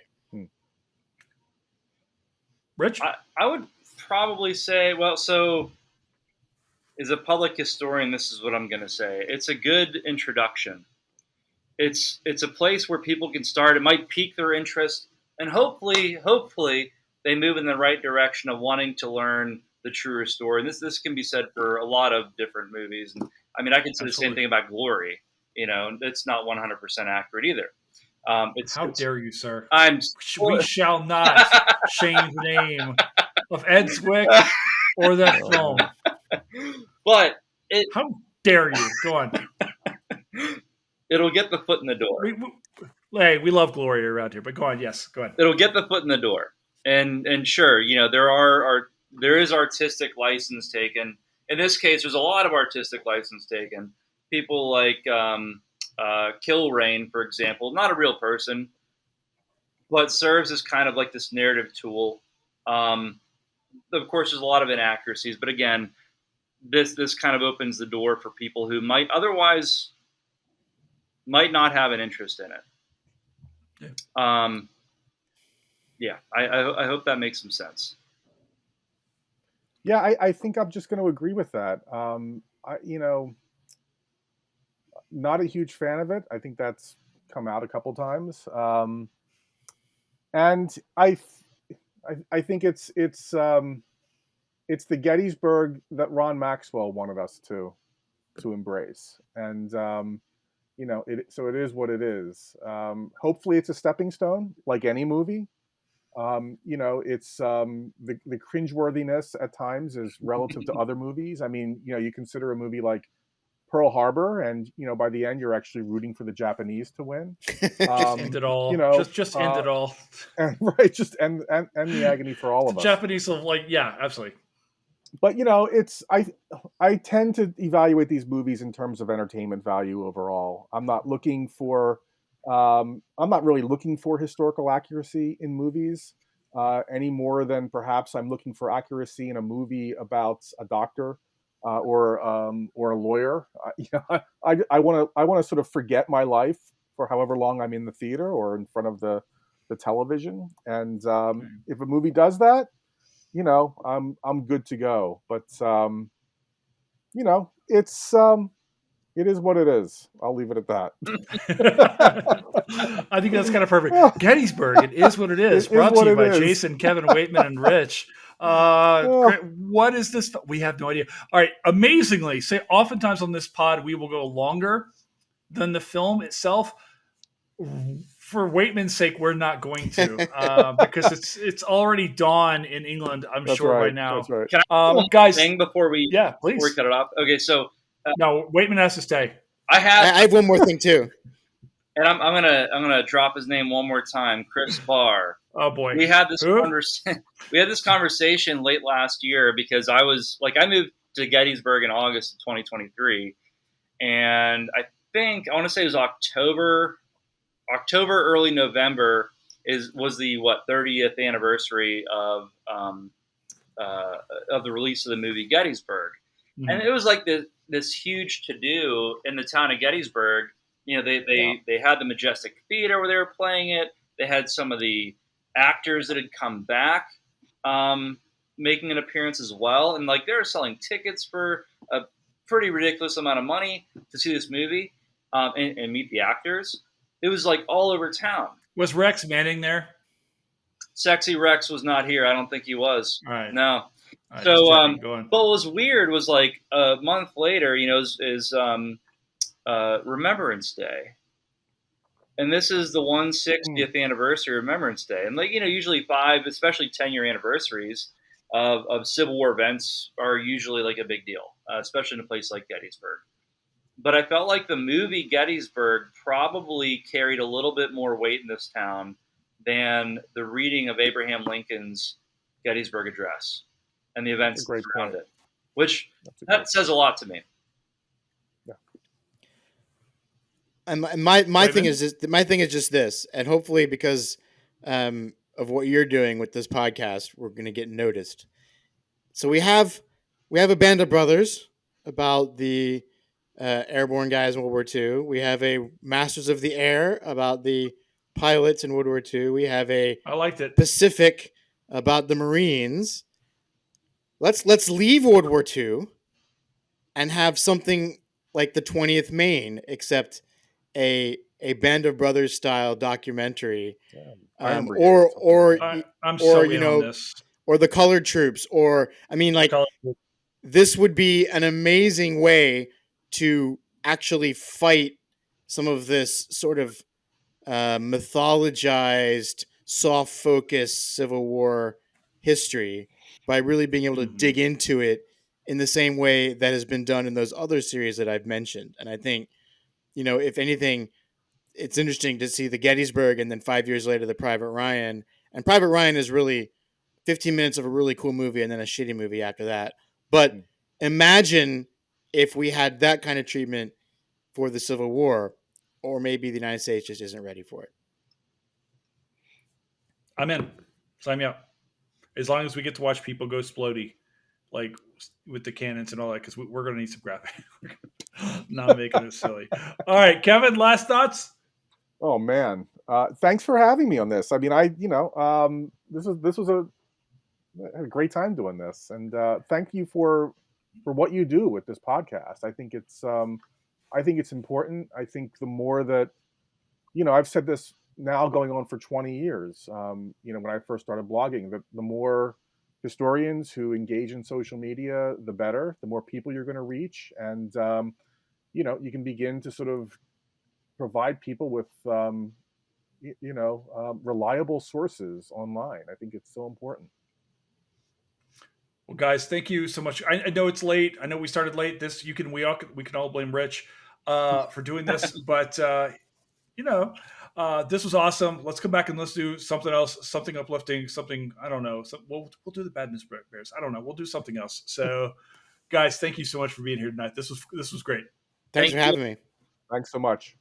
Rich? I would probably say, well, so as a public historian, this is what I'm going to say. It's a good introduction. It's a place where people can start. It might pique their interest, and hopefully they move in the right direction of wanting to learn the truer story. And this can be said for a lot of different movies. And I mean, I can say the same thing about Glory. You know, it's not 100% accurate either. How dare you, sir? We shall not shame the name of Ed Zwick or that film. But how dare you? Go on. It'll get the foot in the door. We love Glory around here, but go on. Yes, go ahead. It'll get the foot in the door, and sure, you know, there is artistic license taken. In this case, there's a lot of artistic license taken. People like Kilrain, for example, not a real person, but serves as kind of like this narrative tool. Of course, there's a lot of inaccuracies, but again, this kind of opens the door for people who might otherwise not have an interest in it. Yeah. I hope that makes some sense. Yeah, I think I'm just going to agree with that. Not a huge fan of it. I think that's come out a couple times, and I think it's the Gettysburg that Ron Maxwell wanted us to embrace, and so it is what it is. Hopefully, it's a stepping stone, like any movie. It's the cringeworthiness at times is relative to other movies. I mean, you consider a movie like Pearl Harbor, and by the end you're actually rooting for the Japanese to win. Just end it all. Just end it all. And, right, just end the agony for all of us. Japanese will absolutely. But I tend to evaluate these movies in terms of entertainment value overall. I'm not really looking for historical accuracy in movies any more than perhaps I'm looking for accuracy in a movie about a doctor or a lawyer. I want to sort of forget my life for however long I'm in the theater or in front of the television. And if a movie does that, I'm good to go. But it is what it is. I'll leave it at that. I think that's kind of perfect. Gettysburg, it is what it is. Brought to you by Jason, Kevin, Waitman, and Rich. What is this? We have no idea. All right. Amazingly, oftentimes on this pod, we will go longer than the film itself. For Waitman's sake, we're not going to because it's already dawn in England, I'm sure, by now. That's right. Can I guys, thing before we cut it off? Okay, so no, Waitman has to stay. I have one more thing too, and I'm gonna drop his name one more time. Chris Barr. Oh boy, we had this conversation late last year because I moved to Gettysburg in August of 2023, and I want to say it was October, early November was the 30th anniversary of the release of the movie Gettysburg, and it was like this huge to do in the town of Gettysburg. They had the Majestic Theater where they were playing it. They had some of the actors that had come back making an appearance as well, and they were selling tickets for a pretty ridiculous amount of money to see this movie and meet the actors. It was all over town. Was Rex Manning there? Sexy Rex was not here. I don't think he was. All right. No. All right, So, just checking. Go on. but what was weird was like a month later, is Remembrance Day. And this is the 160th anniversary of Remembrance Day. And usually 5, especially 10-year anniversaries of Civil War events are usually like a big deal, especially in a place like Gettysburg. But I felt like the movie Gettysburg probably carried a little bit more weight in this town than the reading of Abraham Lincoln's Gettysburg Address and the events around it, which that says a lot to me. Yeah. And my thing is just this, and hopefully because of what you're doing with this podcast, we're going to get noticed. So we have a band of brothers about the airborne guys in World War II. We have a Masters of the Air about the pilots in World War II. We have a Pacific about the Marines. Let's leave World War II and have something like the 20th Maine, except a Band of Brothers style documentary, or the Colored Troops, or this would be an amazing way to actually fight some of this sort of mythologized, soft focus Civil War history by really being able to dig into it in the same way that has been done in those other series that I've mentioned. And I think, if anything, it's interesting to see the Gettysburg and then 5 years later, the Private Ryan. And Private Ryan is really 15 minutes of a really cool movie and then a shitty movie after that. But imagine if we had that kind of treatment for the Civil War, or maybe the United States just isn't ready for it. I'm in. Sign me up. As long as we get to watch people go splody, like with the cannons and all that, because we're going to need some graphic. Not making it silly. All right, Kevin, last thoughts? Oh, man. Thanks for having me on this. I mean, this was a great time doing this. And thank you for what you do with this podcast. I think it's important. I think the more that, I've said this now going on for 20 years, when I first started blogging, the more historians who engage in social media, the better, the more people you're going to reach. And, you can begin to sort of provide people with, reliable sources online. I think it's so important. Well, guys, thank you so much. I know it's late. I know we started late. We can all blame Rich for doing this, but this was awesome. Let's come back and let's do something else, something uplifting, something, I don't know. We'll do the Bad News Bears. I don't know. We'll do something else. So, guys, thank you so much for being here tonight. This was great. Thanks for having me. Thanks so much.